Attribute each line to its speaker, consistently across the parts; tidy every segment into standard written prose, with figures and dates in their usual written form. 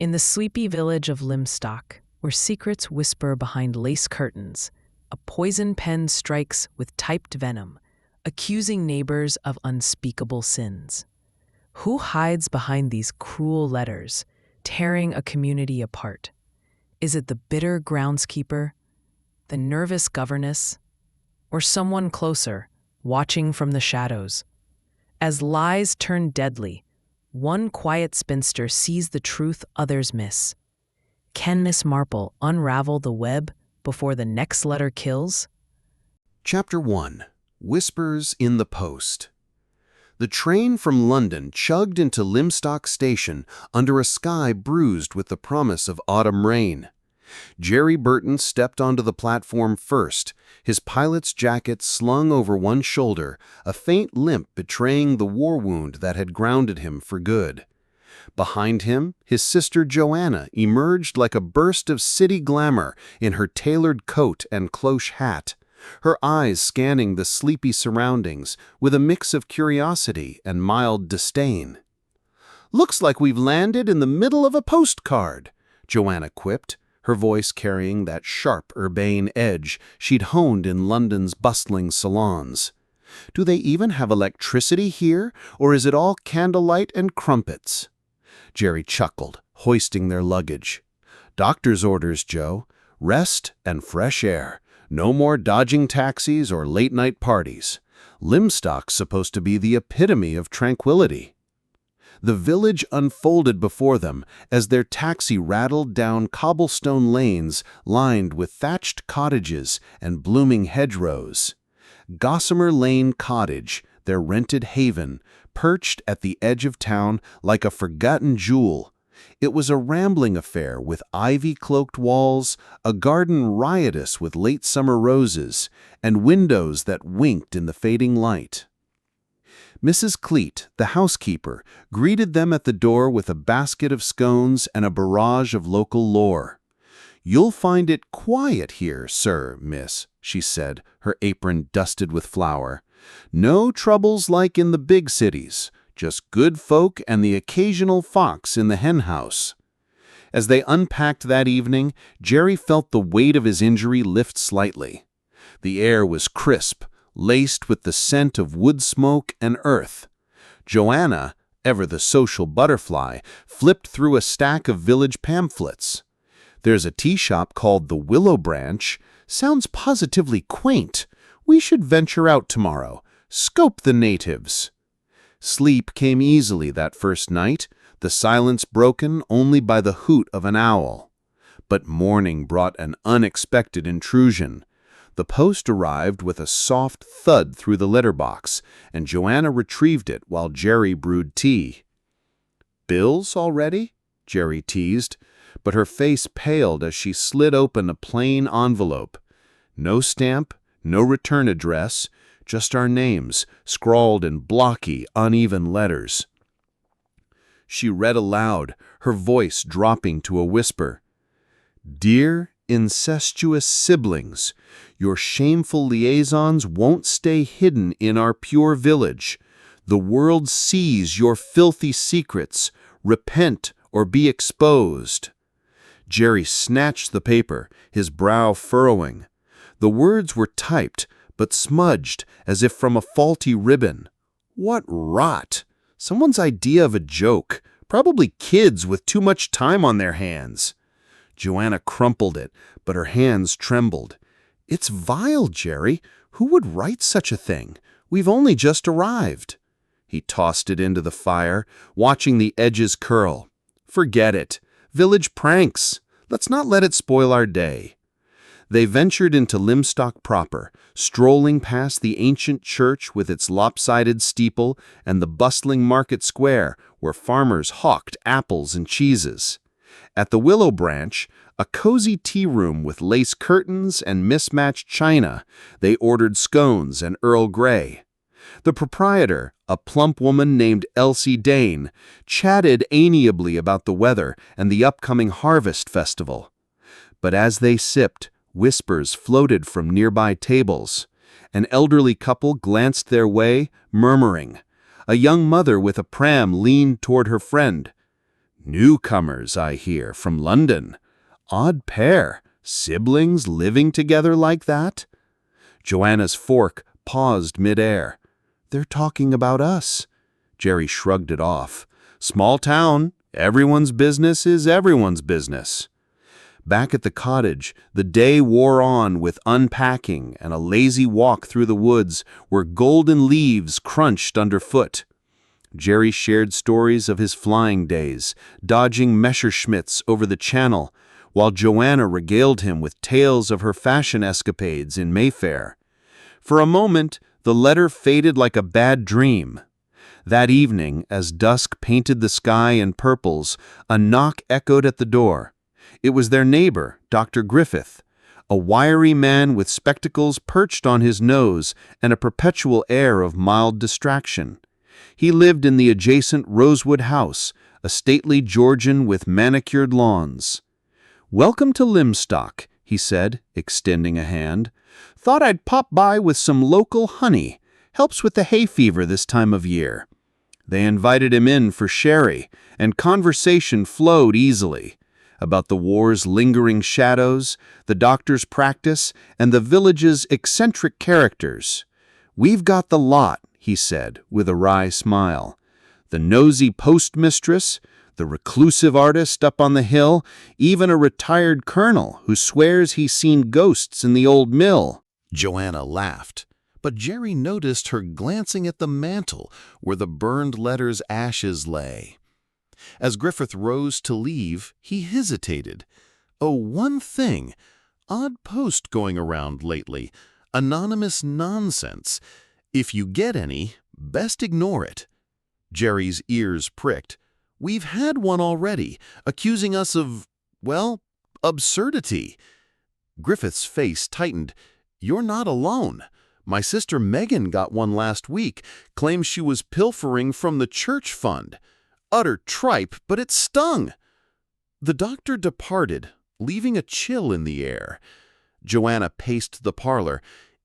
Speaker 1: In the sleepy village of Lymstock, where secrets whisper behind lace curtains, a poison pen strikes with typed venom, accusing neighbors of unspeakable sins. Who hides behind these cruel letters, tearing a community apart? Is it the bitter groundskeeper, the nervous governess, or someone closer, watching from the shadows? As lies turn deadly, one quiet spinster sees the truth others miss. Can Miss Marple unravel the web before the next letter kills?
Speaker 2: Chapter 1. Whispers in the Post. The train from London chugged into Lymstock station under a sky bruised with the promise of autumn rain. Jerry Burton stepped onto the platform first, his pilot's jacket slung over one shoulder, a faint limp betraying the war wound that had grounded him for good. Behind him, his sister Joanna emerged like a burst of city glamour in her tailored coat and cloche hat, her eyes scanning the sleepy surroundings with a mix of curiosity and mild disdain. "Looks like we've landed in the middle of a postcard," Joanna quipped, her voice carrying that sharp, urbane edge she'd honed in London's bustling salons. "Do they even have electricity here, or is it all candlelight and crumpets?" Jerry chuckled, hoisting their luggage. "Doctor's orders, Joe. Rest and fresh air. No more dodging taxis or late-night parties. Lymstock's supposed to be the epitome of tranquility." The village unfolded before them as their taxi rattled down cobblestone lanes lined with thatched cottages and blooming hedgerows. Gossamer Lane Cottage, their rented haven, perched at the edge of town like a forgotten jewel. It was a rambling affair with ivy-cloaked walls, a garden riotous with late summer roses, and windows that winked in the fading light. Mrs. Cleet, the housekeeper, greeted them at the door with a basket of scones and a barrage of local lore. "You'll find it quiet here, sir, miss," she said, her apron dusted with flour. "No troubles like in the big cities, just good folk and the occasional fox in the henhouse." As they unpacked that evening, Jerry felt the weight of his injury lift slightly. The air was crisp, laced with the scent of wood smoke and earth. Joanna, ever the social butterfly, flipped through a stack of village pamphlets. "There's a tea shop called the Willow Branch. Sounds positively quaint. We should venture out tomorrow. Scope the natives." Sleep came easily that first night, the silence broken only by the hoot of an owl. But morning brought an unexpected intrusion. The post arrived with a soft thud through the letterbox, and Joanna retrieved it while Jerry brewed tea. "Bills already?" Jerry teased, but her face paled as she slid open a plain envelope. No stamp, no return address, just our names, scrawled in blocky, uneven letters. She read aloud, her voice dropping to a whisper. "Dear incestuous siblings, your shameful liaisons won't stay hidden in our pure village. The world sees your filthy secrets. Repent or be exposed." Jerry snatched the paper, his brow furrowing. The words were typed, but smudged as if from a faulty ribbon. What rot! Someone's idea of a joke, probably kids with too much time on their hands. Joanna crumpled it, but her hands trembled. "It's vile, Jerry. Who would write such a thing? We've only just arrived." He tossed it into the fire, watching the edges curl. "Forget it. Village pranks. Let's not let it spoil our day." They ventured into Lymstock proper, strolling past the ancient church with its lopsided steeple and the bustling market square where farmers hawked apples and cheeses. At the Willow Branch, a cozy tea room with lace curtains and mismatched china, they ordered scones and Earl Grey. The proprietor, a plump woman named Elsie Dane, chatted amiably about the weather and the upcoming harvest festival. But as they sipped, whispers floated from nearby tables. An elderly couple glanced their way, murmuring. A young mother with a pram leaned toward her friend. Newcomers, I hear, from London. Odd pair, siblings living together like that? Joanna's fork paused midair. They're talking about us. Jerry shrugged it off. Small town, everyone's business is everyone's business. Back at the cottage, the day wore on with unpacking and a lazy walk through the woods where golden leaves crunched underfoot. Jerry shared stories of his flying days, dodging Messerschmitts over the channel, while Joanna regaled him with tales of her fashion escapades in Mayfair. For a moment, the letter faded like a bad dream. That evening, as dusk painted the sky in purples, a knock echoed at the door. It was their neighbor, Dr. Griffith, a wiry man with spectacles perched on his nose and a perpetual air of mild distraction. He lived in the adjacent Rosewood house, a stately Georgian with manicured lawns. "Welcome to Lymstock," he said, extending a hand. "Thought I'd pop by with some local honey. Helps with the hay fever this time of year." They invited him in for sherry, and conversation flowed easily about the war's lingering shadows, the doctor's practice, and the village's eccentric characters. "We've got the lot," he said, with a wry smile. "The nosy postmistress, the reclusive artist up on the hill, even a retired colonel who swears he's seen ghosts in the old mill."
Speaker 3: Joanna laughed, but Jerry noticed her glancing at the mantel where the burned letter's ashes lay. As Griffith rose to leave, he hesitated. "Oh, one thing. Odd post going around lately. Anonymous nonsense. If you get any, best ignore it." Jerry's ears pricked. "We've had one already, accusing us of, well, absurdity." Griffith's face tightened. "You're not alone. My sister Megan got one last week, claims she was pilfering from the church fund. Utter tripe, but it stung." The doctor departed, leaving a chill in the air. Joanna paced the parlor.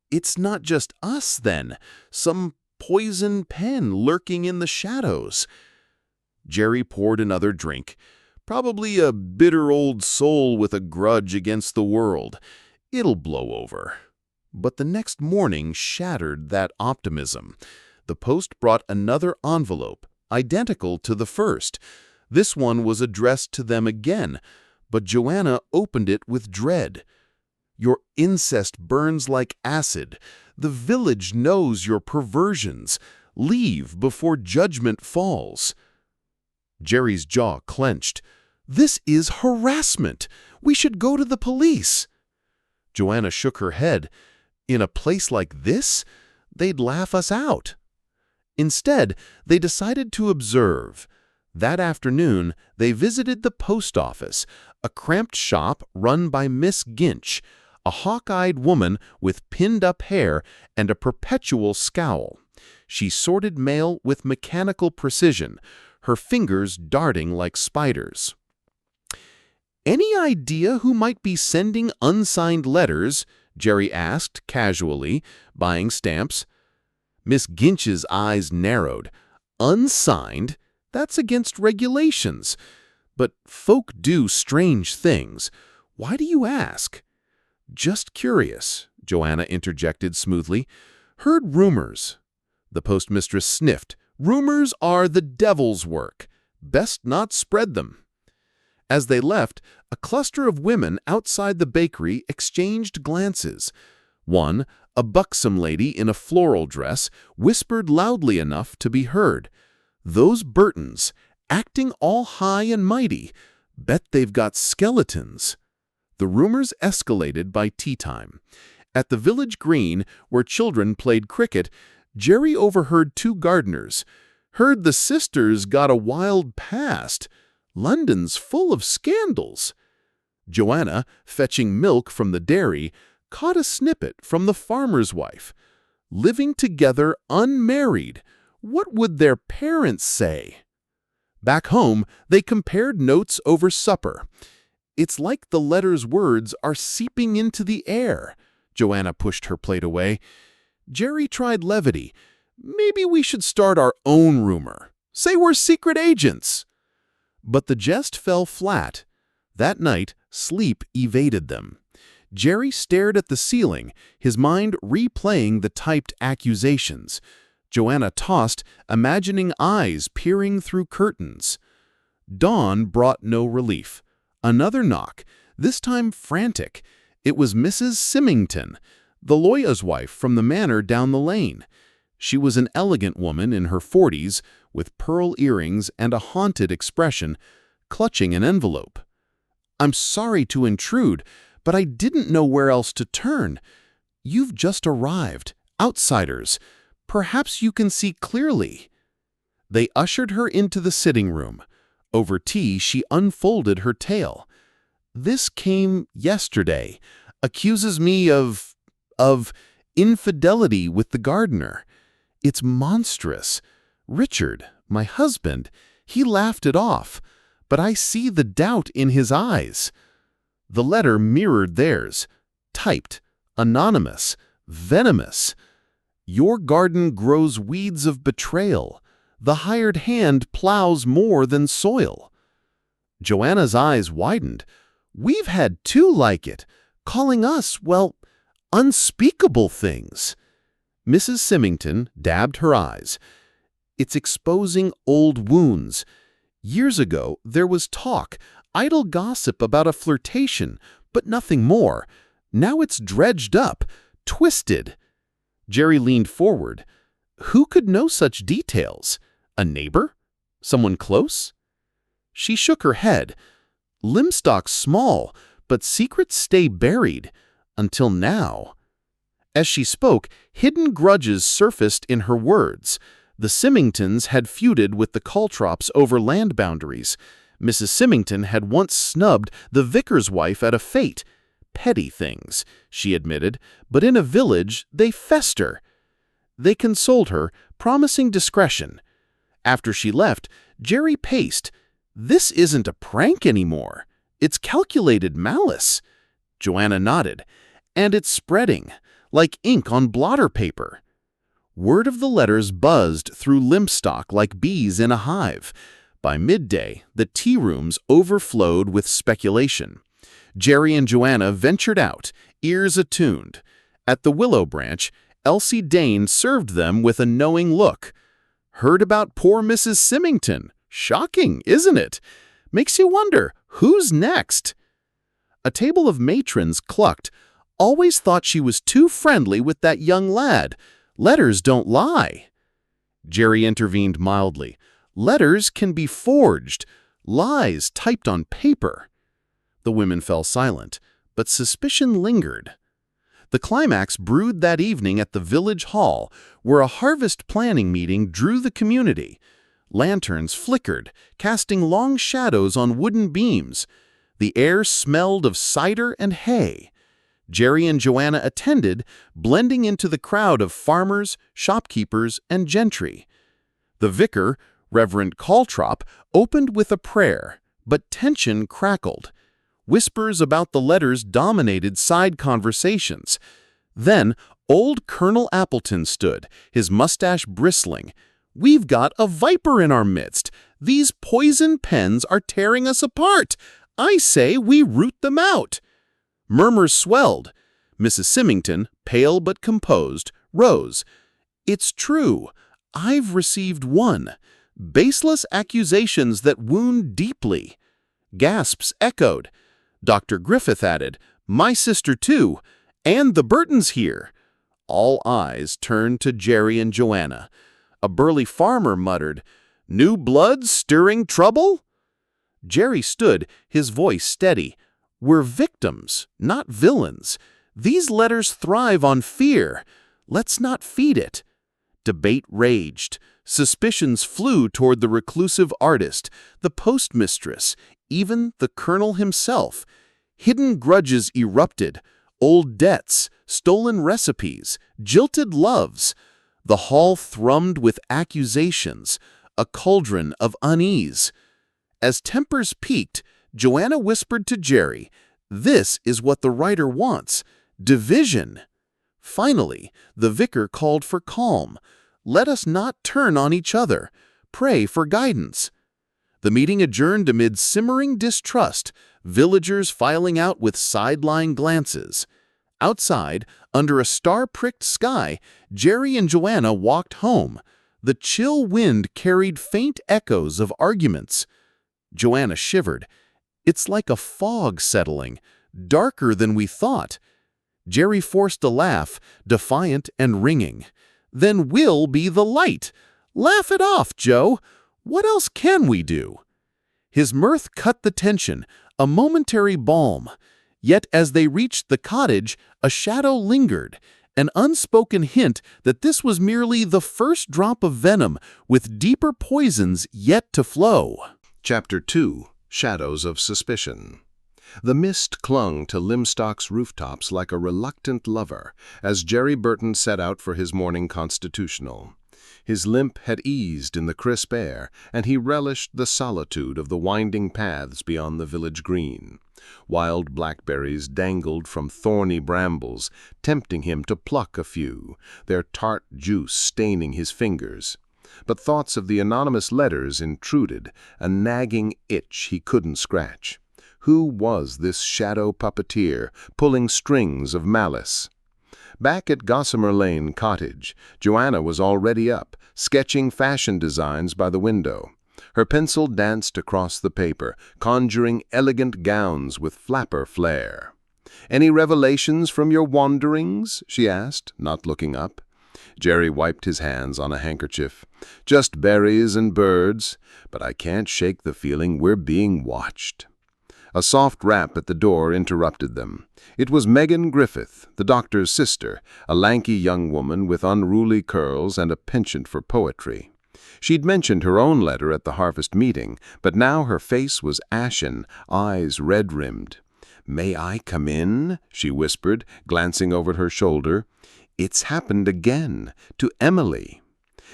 Speaker 3: "It's not just us, then. Some poison pen lurking in the shadows." Jerry poured another drink. "Probably a bitter old soul with a grudge against the world. It'll blow over." But the next morning shattered that optimism. The post brought another envelope, identical to the first. This one was addressed to them again, but Joanna opened it with dread. "Your incest burns like acid. The village knows your perversions. Leave before judgment falls." Jerry's jaw clenched. "This is harassment. We should go to the police." Joanna shook her head. "In a place like this, they'd laugh us out." Instead, they decided to observe. That afternoon, they visited the post office, a cramped shop run by Miss Ginch, a hawk-eyed woman with pinned-up hair and a perpetual scowl. She sorted mail with mechanical precision, her fingers darting like spiders. "Any idea who might be sending unsigned letters?" Jerry asked casually, buying stamps. Miss Ginch's eyes narrowed. "Unsigned? That's against regulations. But folk do strange things. Why do you ask?" "Just curious," Joanna interjected smoothly. "Heard rumors." The postmistress sniffed. "Rumors are the devil's work. Best not spread them." As they left, a cluster of women outside the bakery exchanged glances. One, a buxom lady in a floral dress, whispered loudly enough to be heard. "Those Burtons, acting all high and mighty. Bet they've got skeletons." The rumors escalated by tea time. At the village green, where children played cricket, Jerry overheard two gardeners. "Heard the sisters got a wild past. London's full of scandals." Joanna, fetching milk from the dairy, caught a snippet from the farmer's wife. "Living together unmarried. What would their parents say?" Back home, they compared notes over supper. "It's like the letter's words are seeping into the air." Joanna pushed her plate away. Jerry tried levity. "Maybe we should start our own rumor. Say we're secret agents." But the jest fell flat. That night, sleep evaded them. Jerry stared at the ceiling, his mind replaying the typed accusations. Joanna tossed, imagining eyes peering through curtains. Dawn brought no relief. Another knock, this time frantic. It was Mrs. Symington, the lawyer's wife from the manor down the lane. She was an elegant woman in her 40s, with pearl earrings and a haunted expression, clutching an envelope. "I'm sorry to intrude, but I didn't know where else to turn. You've just arrived, outsiders. Perhaps you can see clearly." They ushered her into the sitting room. Over tea, she unfolded her tale. "This came yesterday. Accuses me of infidelity with the gardener. It's monstrous. Richard, my husband, he laughed it off, but I see the doubt in his eyes." The letter mirrored theirs, typed, anonymous, venomous. "Your garden grows weeds of betrayal. The hired hand plows more than soil." Joanna's eyes widened. "We've had two like it, calling us, well, unspeakable things." Mrs. Symington dabbed her eyes. "It's exposing old wounds. Years ago, there was talk, idle gossip about a flirtation, but nothing more. Now it's dredged up, twisted." Jerry leaned forward. "Who could know such details? A neighbor? Someone close?" She shook her head. "Lymstock's small, but secrets stay buried. Until now." As she spoke, hidden grudges surfaced in her words. The Symingtons had feuded with the Caltrops over land boundaries. Mrs. Symington had once snubbed the vicar's wife at a fete. "Petty things," she admitted, "but in a village they fester." They consoled her, promising discretion. After she left, Jerry paced. "This isn't a prank anymore. It's calculated malice." Joanna nodded. "And it's spreading, like ink on blotter paper." Word of the letters buzzed through Lymstock like bees in a hive. By midday, the tea rooms overflowed with speculation. Jerry and Joanna ventured out, ears attuned. At the Willow Branch, Elsie Dane served them with a knowing look. "Heard about poor Mrs. Symington. Shocking, isn't it? Makes you wonder, who's next?" A table of matrons clucked. "Always thought she was too friendly with that young lad. Letters don't lie." Jerry intervened mildly. "Letters can be forged. Lies typed on paper." The women fell silent, but suspicion lingered. The climax brewed that evening at the village hall, where a harvest planning meeting drew the community. Lanterns flickered, casting long shadows on wooden beams. The air smelled of cider and hay. Jerry and Joanna attended, blending into the crowd of farmers, shopkeepers, and gentry. The vicar, Reverend Caltrop, opened with a prayer, but tension crackled. Whispers about the letters dominated side conversations. Then, old Colonel Appleton stood, his mustache bristling. "We've got a viper in our midst. These poison pens are tearing us apart. I say we root them out." Murmurs swelled. Mrs. Symington, pale but composed, rose. "It's true. I've received one. Baseless accusations that wound deeply." Gasps echoed. Dr. Griffith added, "My sister too, and the Burtons here." All eyes turned to Jerry and Joanna. A burly farmer muttered, "New blood stirring trouble?" Jerry stood, his voice steady. "We're victims, not villains. These letters thrive on fear. Let's not feed it." Debate raged. Suspicions flew toward the reclusive artist, the postmistress, even the colonel himself. Hidden grudges erupted, old debts, stolen recipes, jilted loves. The hall thrummed with accusations, a cauldron of unease. As tempers peaked, Joanna whispered to Jerry, "This is what the writer wants, division." Finally, the vicar called for calm. "Let us not turn on each other. Pray for guidance." The meeting adjourned amid simmering distrust, villagers filing out with sideline glances. Outside, under a star-pricked sky, Jerry and Joanna walked home. The chill wind carried faint echoes of arguments. Joanna shivered. "It's like a fog settling, darker than we thought." Jerry forced a laugh, defiant and ringing. "Then we'll be the light. Laugh it off, Joe. What else can we do?" His mirth cut the tension, a momentary balm. Yet as they reached the cottage, a shadow lingered, an unspoken hint that this was merely the first drop of venom, with deeper poisons yet to flow.
Speaker 2: Chapter 2. Shadows of Suspicion. The mist clung to Lymstock's rooftops like a reluctant lover as Jerry Burton set out for his morning constitutional. His limp had eased in the crisp air, and he relished the solitude of the winding paths beyond the village green. Wild blackberries dangled from thorny brambles, tempting him to pluck a few, their tart juice staining his fingers. But thoughts of the anonymous letters intruded, a nagging itch he couldn't scratch. Who was this shadow puppeteer pulling strings of malice? Back at Gossamer Lane Cottage, Joanna was already up, sketching fashion designs by the window. Her pencil danced across the paper, conjuring elegant gowns with flapper flair. "Any revelations from your wanderings?" she asked, not looking up. Jerry wiped his hands on a handkerchief. "Just berries and birds, but I can't shake the feeling we're being watched." A soft rap at the door interrupted them. It was Megan Griffith, the doctor's sister, a lanky young woman with unruly curls and a penchant for poetry. She'd mentioned her own letter at the harvest meeting, but now her face was ashen, eyes red-rimmed. "May I come in?" she whispered, glancing over her shoulder. "It's happened again, to Emily."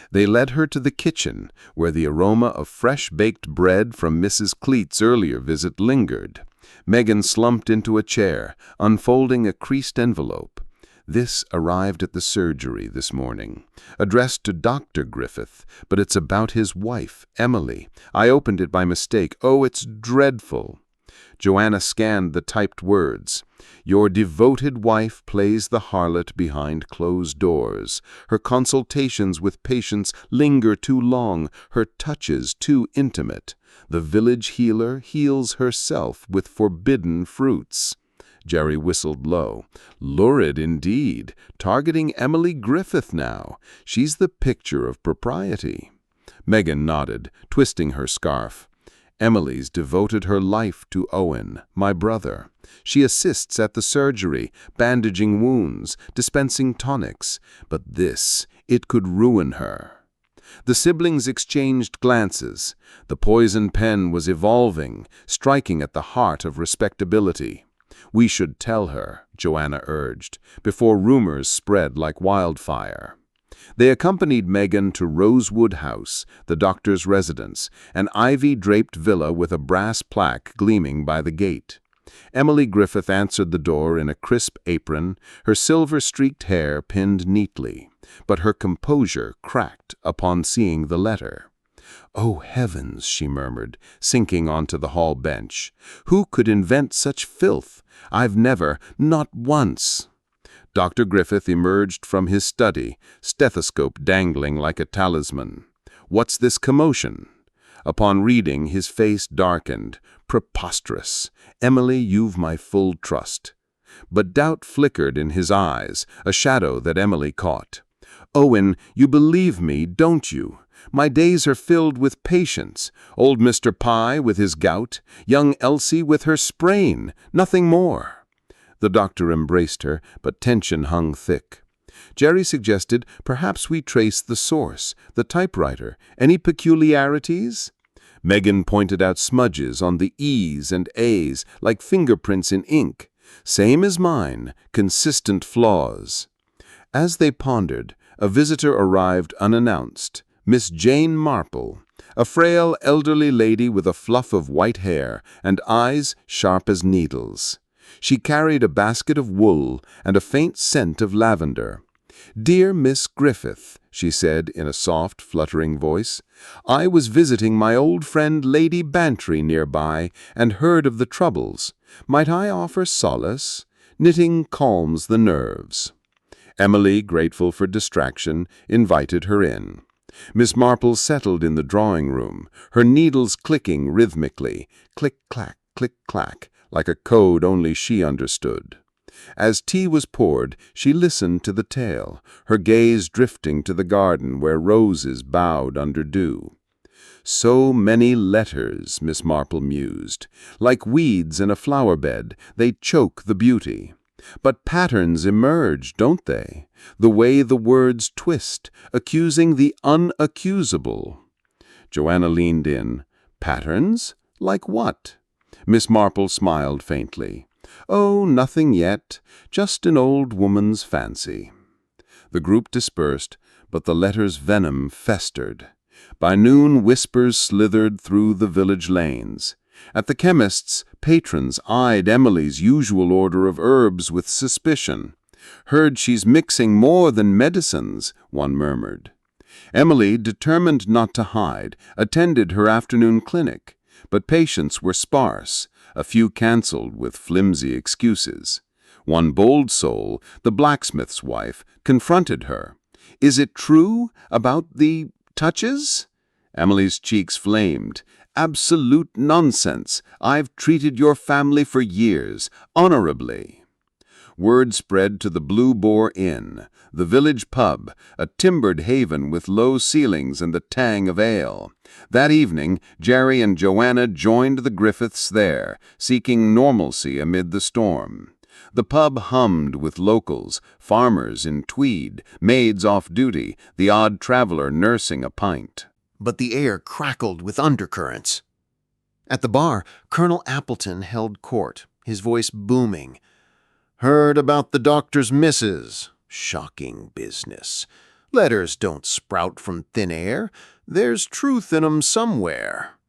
Speaker 2: They led her to the kitchen, where the aroma of fresh-baked bread from Mrs. Cleet's earlier visit lingered. Megan slumped into a chair, unfolding a creased envelope. "This arrived at the surgery this morning. Addressed to Dr. Griffith, but it's about his wife, Emily. I opened it by mistake. Oh, it's dreadful." Joanna scanned the typed words. "Your devoted wife plays the harlot behind closed doors. Her consultations with patients linger too long, her touches too intimate. The village healer heals herself with forbidden fruits." Jerry whistled low. "Lurid indeed. Targeting Emily Griffith now. She's the picture of propriety." Megan nodded, twisting her scarf. "Emily's devoted her life to Owen, my brother. She assists at the surgery, bandaging wounds, dispensing tonics. But this, it could ruin her." The siblings exchanged glances. The poison pen was evolving, striking at the heart of respectability. "We should tell her," Joanna urged, "before rumors spread like wildfire." They accompanied Megan to Rosewood House, the doctor's residence, an ivy-draped villa with a brass plaque gleaming by the gate. Emily Griffith answered the door in a crisp apron, her silver-streaked hair pinned neatly, but her composure cracked upon seeing the letter. "Oh, heavens," she murmured, sinking onto the hall bench. "Who could invent such filth? I've never, not once." Dr. Griffith emerged from his study, stethoscope dangling like a talisman. "What's this commotion?" Upon reading, his face darkened. "Preposterous. Emily, you've my full trust." But doubt flickered in his eyes, a shadow that Emily caught. "Owen, you believe me, don't you? My days are filled with patience. Old Mr. Pye with his gout, young Elsie with her sprain, nothing more." The doctor embraced her, but tension hung thick. Jerry suggested perhaps we trace the source, the typewriter. Any peculiarities? Megan pointed out smudges on the E's and A's, like fingerprints in ink. "Same as mine, consistent flaws." As they pondered, a visitor arrived unannounced, Miss Jane Marple, a frail elderly lady with a fluff of white hair and eyes sharp as needles. She carried a basket of wool and a faint scent of lavender.
Speaker 4: "Dear Miss Griffith," she said in a soft, fluttering voice, "I was visiting my old friend Lady Bantry nearby and heard of the troubles. Might I offer solace? Knitting calms the nerves." Emily, grateful for distraction, invited her in. Miss Marple settled in the drawing-room, her needles clicking rhythmically, click-clack, like a code only she understood. As tea was poured, she listened to the tale, her gaze drifting to the garden where roses bowed under dew. "So many letters," Miss Marple mused. "Like weeds in a flower-bed, they choke the beauty. But patterns emerge, don't they? The way the words twist, accusing the unaccusable." Joanna leaned in. "Patterns? Like what?" Miss Marple smiled faintly. "Oh, nothing yet. Just an old woman's fancy." The group dispersed, but the letter's venom festered. By noon, whispers slithered through the village lanes. At the chemist's, patrons eyed Emily's usual order of herbs with suspicion. "Heard she's mixing more than medicines," one murmured. Emily, determined not to hide, attended her afternoon clinic, but patients were sparse, a few cancelled with flimsy excuses. One bold soul, the blacksmith's wife, confronted her. "Is it true about the touches?" Emily's cheeks flamed. "Absolute nonsense. I've treated your family for years, honorably." Word spread to the Blue Boar Inn, the village pub, a timbered haven with low ceilings and the tang of ale. That evening, Jerry and Joanna joined the Griffiths there, seeking normalcy amid the storm. The pub hummed with locals, farmers in tweed, maids off duty, the odd traveler nursing a pint.
Speaker 2: But the air crackled with undercurrents. At the bar, Colonel Appleton held court, his voice booming. "Heard about the doctor's missus. Shocking business. Letters don't sprout from thin air. There's truth in 'em somewhere."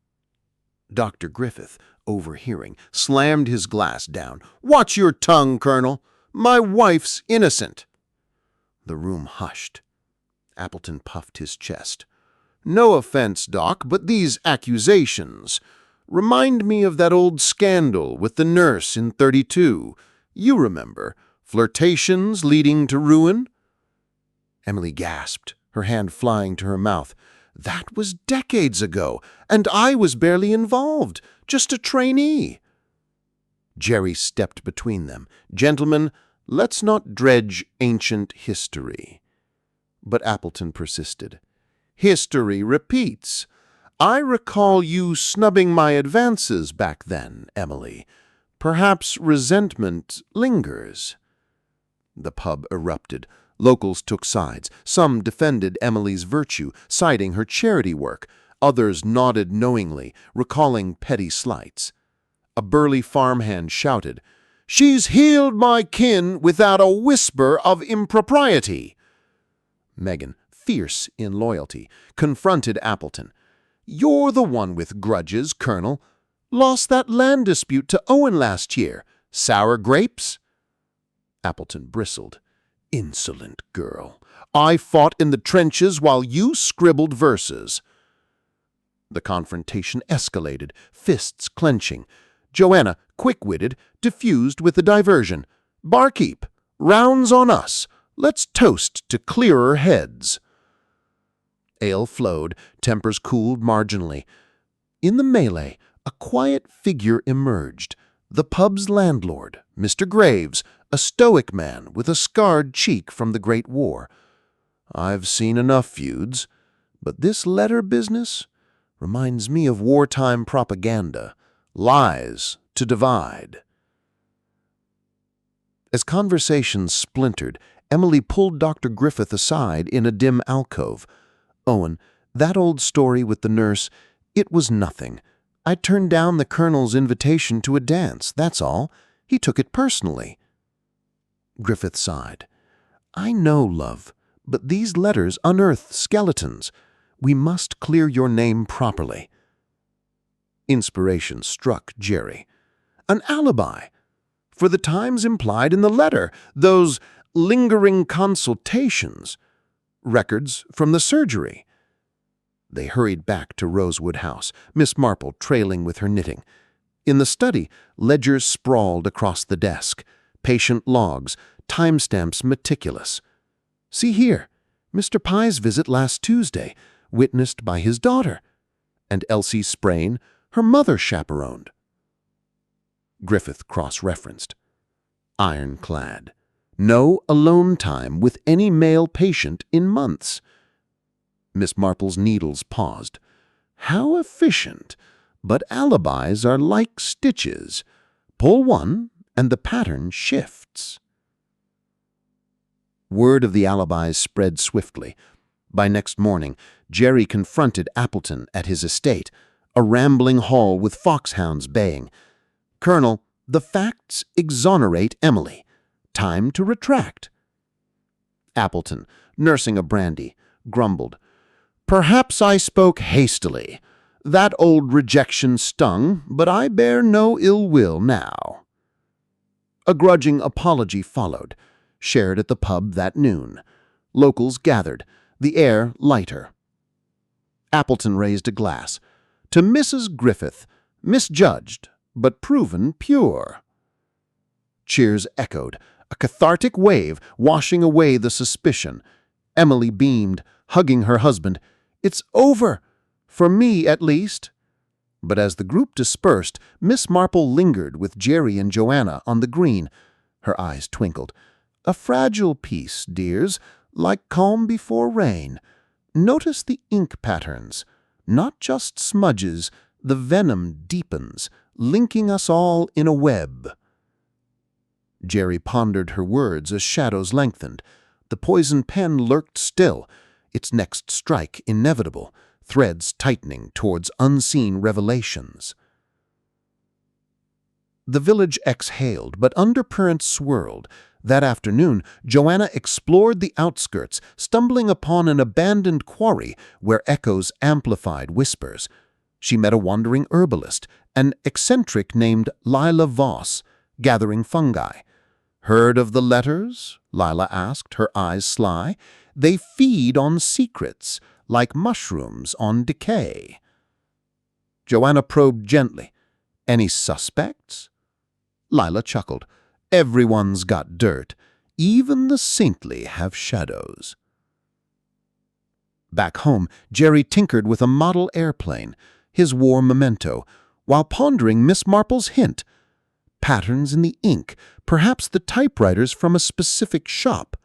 Speaker 2: Dr. Griffith, overhearing, slammed his glass down. "Watch your tongue, Colonel. My wife's innocent." The room hushed. Appleton puffed his chest. "No offense, Doc, but these accusations remind me of that old scandal with the nurse in 32. You remember, flirtations leading to ruin?" Emily gasped, her hand flying to her mouth. "That was decades ago, and I was barely involved, just a trainee." Jerry stepped between them. "Gentlemen, let's not dredge ancient history." But Appleton persisted. "History repeats. I recall you snubbing my advances back then, Emily. Perhaps resentment lingers." The pub erupted. Locals took sides. Some defended Emily's virtue, citing her charity work. Others nodded knowingly, recalling petty slights. A burly farmhand shouted, "She's healed my kin without a whisper of impropriety." Megan, fierce in loyalty, confronted Appleton. "You're the one with grudges, Colonel. Lost that land dispute to Owen last year. Sour grapes?" Appleton bristled. "Insolent girl. I fought in the trenches while you scribbled verses." The confrontation escalated, fists clenching. Joanna, quick-witted, diffused with a diversion. "Barkeep, rounds on us. Let's toast to clearer heads." Ale flowed, tempers cooled marginally. In the melee, a quiet figure emerged. The pub's landlord, Mr. Graves, a stoic man with a scarred cheek from the Great War. "I've seen enough feuds, but this letter business reminds me of wartime propaganda. Lies to divide." As conversations splintered, Emily pulled Dr. Griffith aside in a dim alcove. "Owen, that old story with the nurse, it was nothing. I turned down the Colonel's invitation to a dance, that's all. He took it personally." Griffith sighed. "I know, love, but these letters unearth skeletons. We must clear your name properly." Inspiration struck Jerry. "An alibi! For the times implied in the letter, those lingering consultations, records from the surgery. They hurried back to Rosewood House, Miss Marple trailing with her knitting. In the study, ledgers sprawled across the desk, patient logs, timestamps meticulous. See here, Mr. Pye's visit last Tuesday, witnessed by his daughter, and Elsie Sprain, her mother chaperoned. Griffith cross-referenced. Ironclad. No alone time with any male patient in months. Miss Marple's needles paused. How efficient! But alibis are like stitches. Pull one, and the pattern shifts. Word of the alibis spread swiftly. By next morning, Jerry confronted Appleton at his estate, a rambling hall with foxhounds baying. "Colonel, the facts exonerate Emily. Time to retract." Appleton, nursing a brandy, grumbled. "Perhaps I spoke hastily. That old rejection stung, but I bear no ill will now." A grudging apology followed, shared at the pub that noon. Locals gathered, the air lighter. Appleton raised a glass. "To Mrs. Griffith, misjudged, but proven pure." Cheers echoed, a cathartic wave washing away the suspicion. Emily beamed, hugging her husband. "It's over, for me at least." But as the group dispersed, Miss Marple lingered with Jerry and Joanna on the green. Her eyes twinkled. "A fragile piece, dears, like calm before rain. Notice the ink patterns. Not just smudges, the venom deepens, linking us all in a web." Jerry pondered her words as shadows lengthened. The poison pen lurked still, its next strike inevitable, threads tightening towards unseen revelations. The village exhaled, but undercurrents swirled. That afternoon, Joanna explored the outskirts, stumbling upon an abandoned quarry where echoes amplified whispers. She met a wandering herbalist, an eccentric named Lila Voss, gathering fungi. "Heard of the letters?" Lila asked, her eyes sly. "They feed on secrets, like mushrooms on decay." Joanna probed gently. "Any suspects?" Lila chuckled. "Everyone's got dirt. Even the saintly have shadows." Back home, Jerry tinkered with a model airplane, his war memento, while pondering Miss Marple's hint. Patterns in the ink, perhaps the typewriters from a specific shop.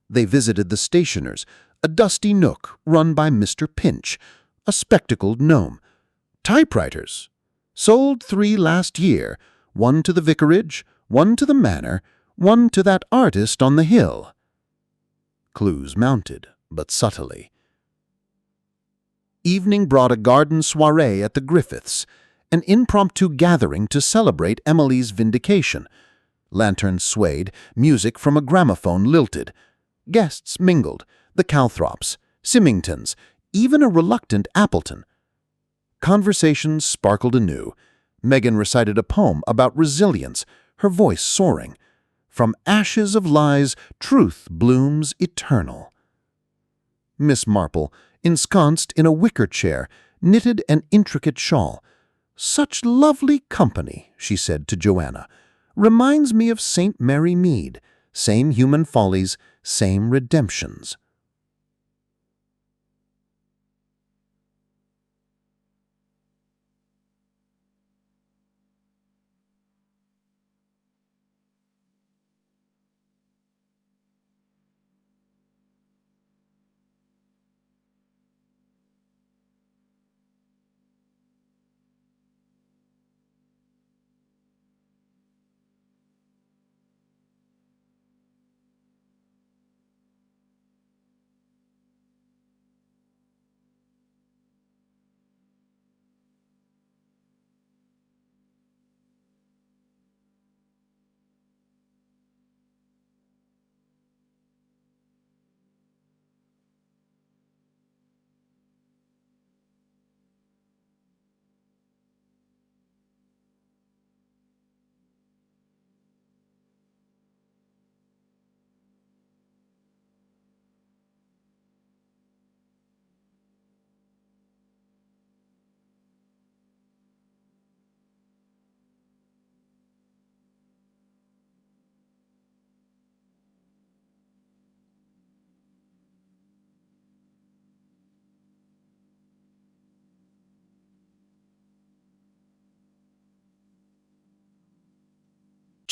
Speaker 2: They visited the stationer's, a dusty nook run by Mr. Pinch, a spectacled gnome. "Typewriters. Sold 3 last year, 1 to the vicarage, 1 to the manor, 1 to that artist on the hill." Clues mounted, but subtly. Evening brought a garden soiree at the Griffiths, an impromptu gathering to celebrate Emily's vindication. Lanterns swayed, music from a gramophone lilted. Guests mingled, the Calthrops, Symingtons, even a reluctant Appleton. Conversations sparkled anew. Megan recited a poem about resilience, her voice soaring. "From ashes of lies, truth blooms eternal." Miss Marple, ensconced in a wicker chair, knitted an intricate shawl. "Such lovely company," she said to Joanna. "Reminds me of St. Mary Mead. Same human follies, same redemptions."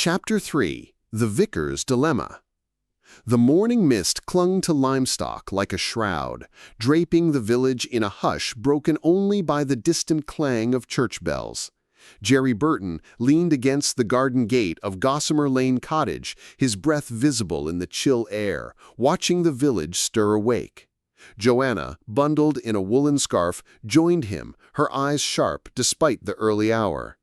Speaker 2: Chapter 3. The Vicar's Dilemma. The morning mist clung to Lymstock like a shroud, draping the village in a hush broken only by the distant clang of church bells. Jerry Burton leaned against the garden gate of Gossamer Lane Cottage, his breath visible in the chill air, watching the village stir awake. Joanna, bundled in a woolen scarf, joined him, her eyes sharp despite the early hour.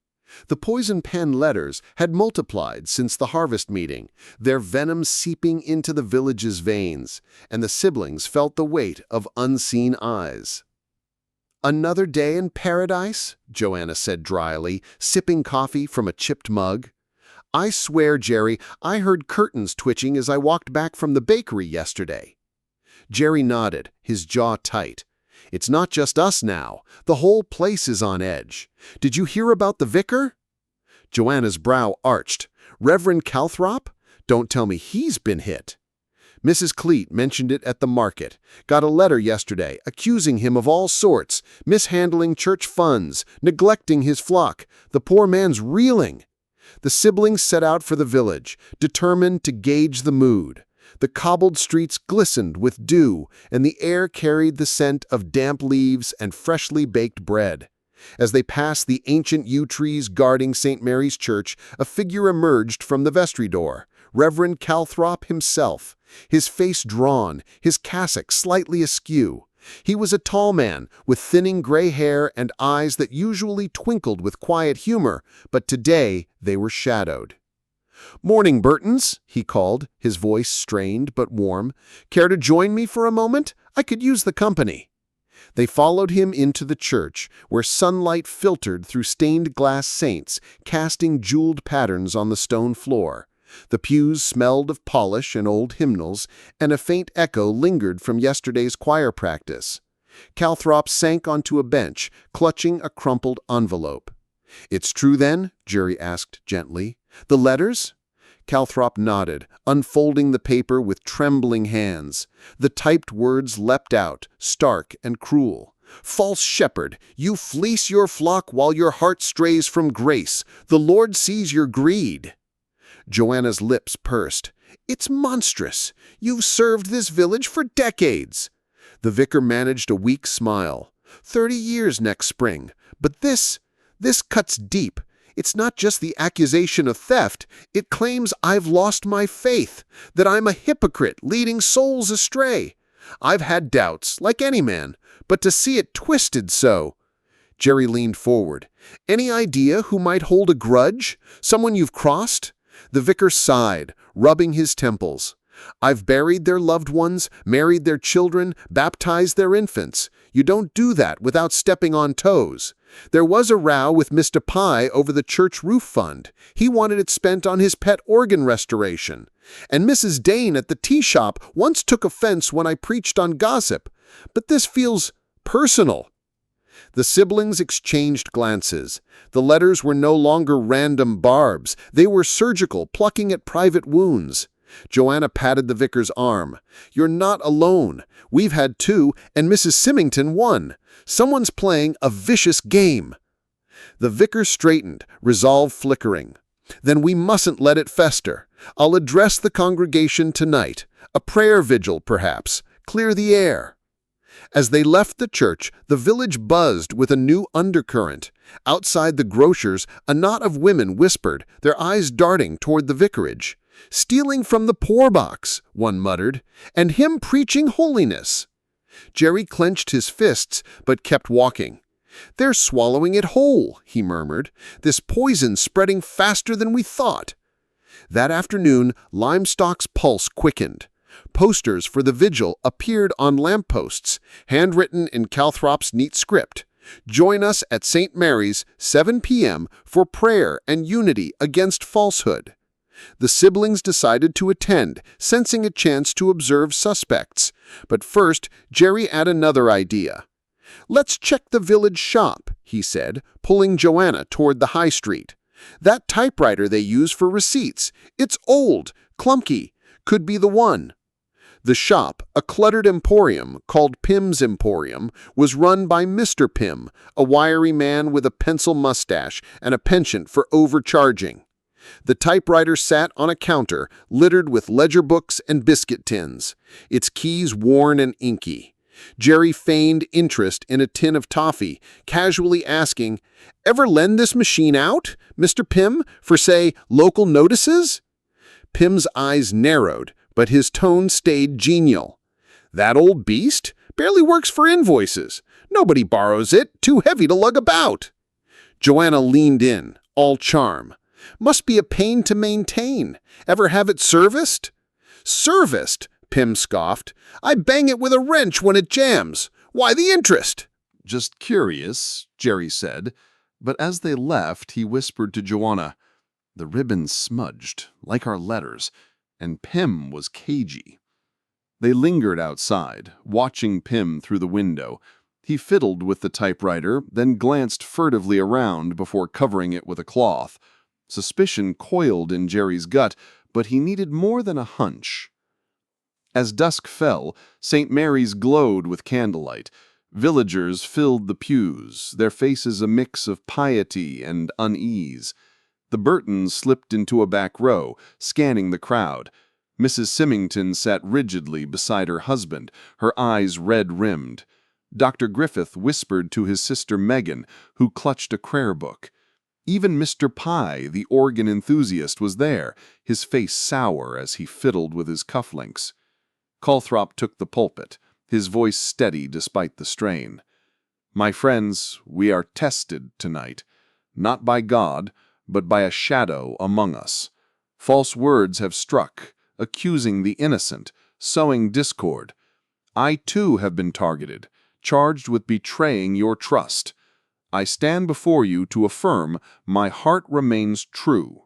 Speaker 2: The poison pen letters had multiplied since the harvest meeting, their venom seeping into the village's veins, and the siblings felt the weight of unseen eyes. "Another day in paradise?" Joanna said dryly, sipping coffee from a chipped mug. "I swear, Jerry, I heard curtains twitching as I walked back from the bakery yesterday." Jerry nodded, his jaw tight. "It's not just us now. The whole place is on edge. Did you hear about the vicar?" Joanna's brow arched. "Reverend Calthrop? Don't tell me he's been hit." "Mrs. Cleet mentioned it at the market. Got a letter yesterday accusing him of all sorts, mishandling church funds, neglecting his flock. The poor man's reeling." The siblings set out for the village, determined to gauge the mood. The cobbled streets glistened with dew, and the air carried the scent of damp leaves and freshly baked bread. As they passed the ancient yew trees guarding St. Mary's Church, a figure emerged from the vestry door, Reverend Calthrop himself, his face drawn, his cassock slightly askew. He was a tall man, with thinning gray hair and eyes that usually twinkled with quiet humor, but today they were shadowed. "Morning, Burtons," he called, his voice strained but warm. "Care to join me for a moment? I could use the company." They followed him into the church, where sunlight filtered through stained glass saints, casting jeweled patterns on the stone floor. The pews smelled of polish and old hymnals, and a faint echo lingered from yesterday's choir practice. Calthrop sank onto a bench, clutching a crumpled envelope. "It's true, then?" Jerry asked gently. "The letters?" Calthrop nodded, unfolding the paper with trembling hands. The typed words leapt out, stark and cruel. "False shepherd, you fleece your flock while your heart strays from grace. The Lord sees your greed." Joanna's lips pursed. "It's monstrous. You've served this village for decades." The vicar managed a weak smile. 30 years next spring. But this cuts deep. It's not just the accusation of theft. It claims I've lost my faith, that I'm a hypocrite leading souls astray. I've had doubts, like any man, but to see it twisted so." Jerry leaned forward. "Any idea who might hold a grudge? Someone you've crossed?" The vicar sighed, rubbing his temples. "I've buried their loved ones, married their children, baptized their infants. You don't do that without stepping on toes. There was a row with Mr. Pye over the church roof fund. He wanted it spent on his pet organ restoration. And Mrs. Dane at the tea shop once took offense when I preached on gossip. But this feels personal." The siblings exchanged glances. The letters were no longer random barbs. They were surgical, plucking at private wounds. Joanna patted the vicar's arm. "You're not alone. We've had 2, and Mrs. Symington 1. Someone's playing a vicious game." The vicar straightened, resolve flickering. "Then we mustn't let it fester. I'll address the congregation tonight. A prayer vigil, perhaps. Clear the air." As they left the church, the village buzzed with a new undercurrent. Outside the grocer's, a knot of women whispered, their eyes darting toward the vicarage. "Stealing from the poor box," one muttered, "and him preaching holiness." Jerry clenched his fists, but kept walking. "They're swallowing it whole," he murmured. "This poison spreading faster than we thought." That afternoon, Lymstock's pulse quickened. Posters for the vigil appeared on lampposts, handwritten in Calthrop's neat script. "Join us at St. Mary's, 7 p.m. for prayer and unity against falsehood." The siblings decided to attend, sensing a chance to observe suspects. But first, Jerry had another idea. "Let's check the village shop," he said, pulling Joanna toward the high street. "That typewriter they use for receipts. It's old, clunky. Could be the one." The shop, a cluttered emporium called Pym's Emporium, was run by Mr. Pym, a wiry man with a pencil mustache and a penchant for overcharging. The typewriter sat on a counter littered with ledger books and biscuit tins, its keys worn and inky. Jerry feigned interest in a tin of toffee, casually asking, "Ever lend this machine out, Mr. Pym, for, say, local notices?" Pym's eyes narrowed, but his tone stayed genial. "That old beast barely works for invoices. Nobody borrows it, too heavy to lug about." Joanna leaned in, all charm. "Must be a pain to maintain. Ever have it serviced?" "Serviced?" Pym scoffed. "I bang it with a wrench when it jams. Why the interest?"
Speaker 3: "Just curious," Jerry said, but as they left, he whispered to Joanna, "The ribbon's smudged, like our letters, and Pym was cagey." They lingered outside, watching Pym through the window. He fiddled with the typewriter, then glanced furtively around before covering it with a cloth. Suspicion coiled in Jerry's gut, but he needed more than a hunch. As dusk fell, St. Mary's glowed with candlelight. Villagers filled the pews, their faces a mix of piety and unease. The Burtons slipped into a back row, scanning the crowd. Mrs. Symington sat rigidly beside her husband, her eyes red-rimmed. Dr. Griffith whispered to his sister Megan, who clutched a prayer book. Even Mr. Pye, the organ enthusiast, was there, his face sour as he fiddled with his cufflinks. Calthrop took the pulpit, his voice steady despite the strain. "My friends, we are tested tonight, not by God, but by a shadow among us. False words have struck, accusing the innocent, sowing discord. I too have been targeted, charged with betraying your trust. I stand before you to affirm my heart remains true."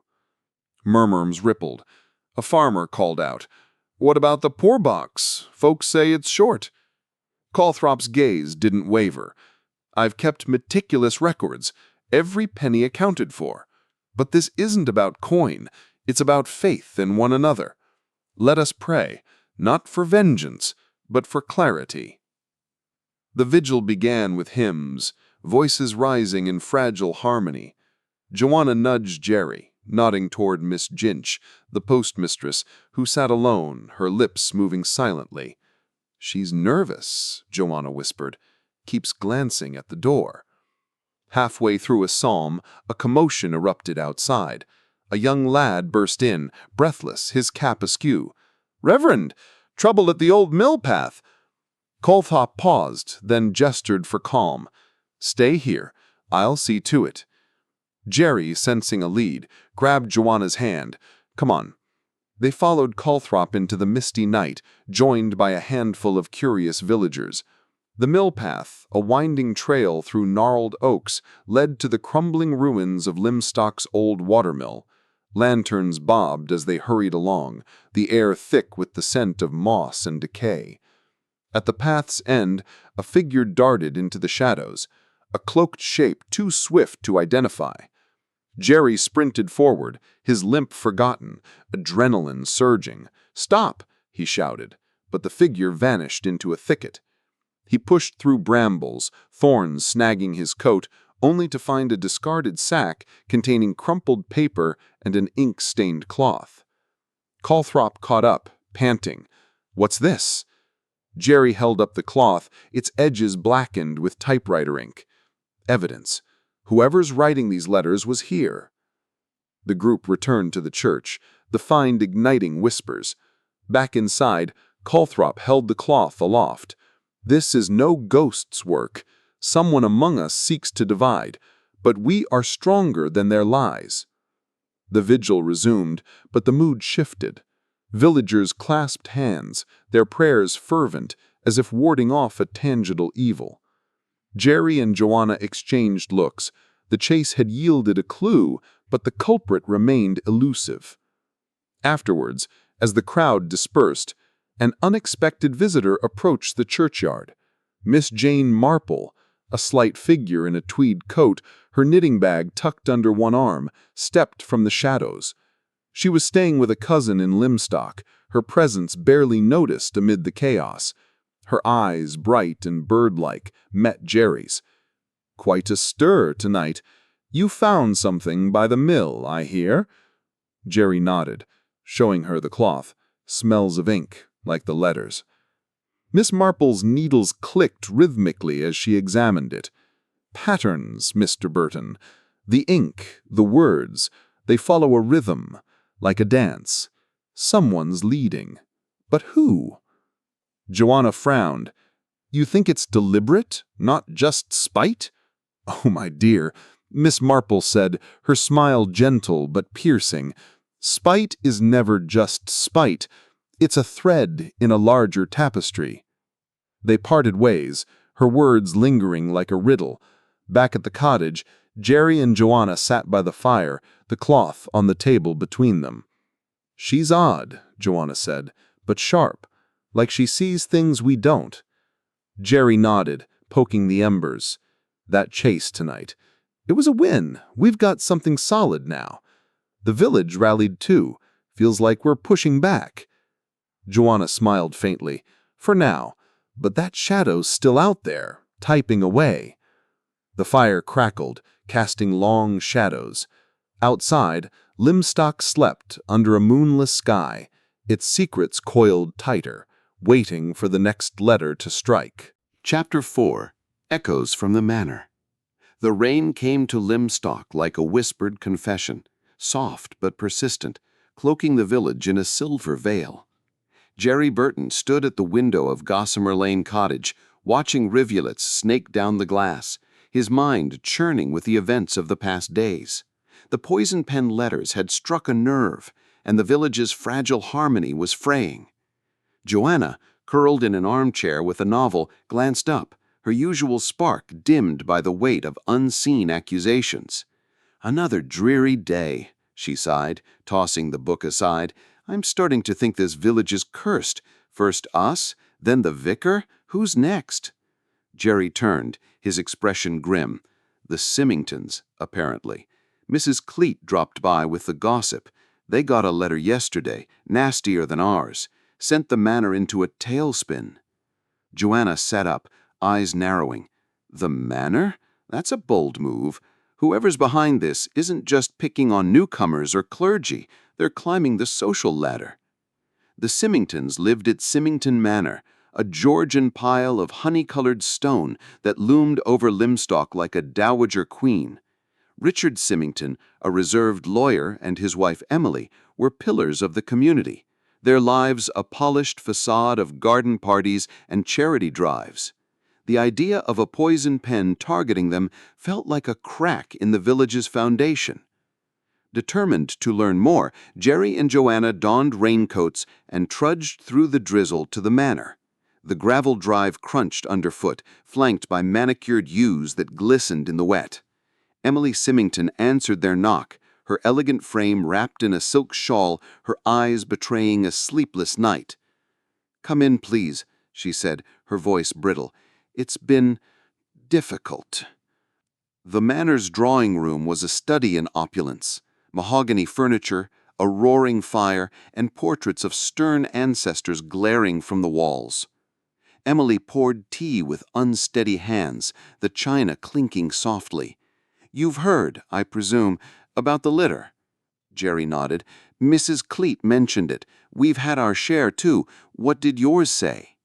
Speaker 3: Murmurs rippled. A farmer called out, "What about the poor box? Folks say it's short." Calthrop's gaze didn't waver. "I've kept meticulous records, every penny accounted for. But this isn't about coin, it's about faith in one another. Let us pray, not for vengeance, but for clarity." The vigil began with hymns, voices rising in fragile harmony. Joanna nudged Jerry, nodding toward Miss Jinch, the postmistress, who sat alone, her lips moving silently. "She's nervous," Joanna whispered, "keeps glancing at the door." Halfway through a psalm, a commotion erupted outside. A young lad burst in, breathless, his cap askew. "Reverend, trouble at the old mill path." Calthrop paused, then gestured for calm. "Stay here. I'll see to it." Jerry, sensing a lead, grabbed Joanna's hand. "Come on." They followed Calthrop into the misty night, joined by a handful of curious villagers. The mill path, a winding trail through gnarled oaks, led to the crumbling ruins of Lymstock's old watermill. Lanterns bobbed as they hurried along, the air thick with the scent of moss and decay. At the path's end, a figure darted into the shadows, a cloaked shape too swift to identify. Jerry sprinted forward, his limp forgotten, adrenaline surging. "Stop!" he shouted, but the figure vanished into a thicket. He pushed through brambles, thorns snagging his coat, only to find a discarded sack containing crumpled paper and an ink-stained cloth. Calthrop caught up, panting. "What's this?" Jerry held up the cloth, its edges blackened with typewriter ink. Evidence. Whoever's writing these letters was here. The group returned to the church, the find igniting whispers. Back inside, Calthrop held the cloth aloft. "This is no ghost's work. Someone among us seeks to divide, but we are stronger than their lies." The vigil resumed, but the mood shifted. Villagers clasped hands, their prayers fervent, as if warding off a tangible evil. Jerry and Joanna exchanged looks. The chase had yielded a clue, but the culprit remained elusive. Afterwards, as the crowd dispersed, an unexpected visitor approached the churchyard. Miss Jane Marple, a slight figure in a tweed coat, her knitting bag tucked under one arm, stepped from the shadows. She was staying with a cousin in Lymstock, her presence barely noticed amid the chaos. Her eyes, bright and bird-like, met Jerry's. "Quite a stir tonight. You found something by the mill, I hear.
Speaker 4: Jerry nodded, showing her the cloth. Smells of ink, like the letters. Miss Marple's needles clicked rhythmically as she examined it. Patterns, Mr. Burton. The ink, the words, they follow a rhythm, like a dance. Someone's leading. But who? Joanna frowned. You think it's deliberate, not just spite? Oh, my dear, Miss Marple said, her smile gentle but piercing. Spite is never just spite. It's a thread in a larger tapestry. They parted ways, her words lingering like a riddle. Back at the cottage, Jerry and Joanna sat by the fire, the cloth on the table between them. She's odd, Joanna said, but sharp, like she sees things we don't. Jerry nodded, poking the embers. That chase tonight. It was a win. We've got something solid now. The village rallied too. Feels like we're pushing back. Joanna smiled faintly. For now. But that shadow's still out there, typing away. The fire crackled, casting long shadows. Outside, Lymstock slept under a moonless sky, its secrets coiled tighter, waiting for the next letter to strike.
Speaker 2: Chapter 4. Echoes from the Manor. The rain came to Lymstock like a whispered confession, soft but persistent, cloaking the village in a silver veil. Jerry Burton stood at the window of Gossamer Lane Cottage, watching rivulets snake down the glass, his mind churning with the events of the past days. The poison pen letters had struck a nerve, and the village's fragile harmony was fraying. Joanna, curled in an armchair with a novel, glanced up, her usual spark dimmed by the weight of unseen accusations. Another dreary day, she sighed, tossing the book aside. I'm starting to think this village is cursed. First us, then the vicar. Who's next? Jerry turned, his expression grim. The Symingtons, apparently. Mrs. Cleet dropped by with the gossip. They got a letter yesterday, nastier than ours. Sent the manor into a tailspin. Joanna sat up, eyes narrowing. The manor? That's a bold move. Whoever's behind this isn't just picking on newcomers or clergy. They're climbing the social ladder. The Symingtons lived at Symington Manor, a Georgian pile of honey-colored stone that loomed over Lymstock like a dowager queen. Richard Symington, a reserved lawyer, and his wife Emily were pillars of the community, their lives a polished facade of garden parties and charity drives. The idea of a poison pen targeting them felt like a crack in the village's foundation. Determined to learn more, Jerry and Joanna donned raincoats and trudged through the drizzle to the manor. The gravel drive crunched underfoot, flanked by manicured yews that glistened in the wet. Emily Symington answered their knock, her elegant frame wrapped in a silk shawl, her eyes betraying a sleepless night. "Come in, please," she said, her voice brittle. "It's been difficult." The manor's drawing room was a study in opulence. Mahogany furniture, a roaring fire, and portraits of stern ancestors glaring from the walls. Emily poured tea with unsteady hands, the china clinking softly. "You've heard, I presume, about the litter?" Jerry nodded. "Mrs. Cleet mentioned it. We've had our share, too. What did yours say?"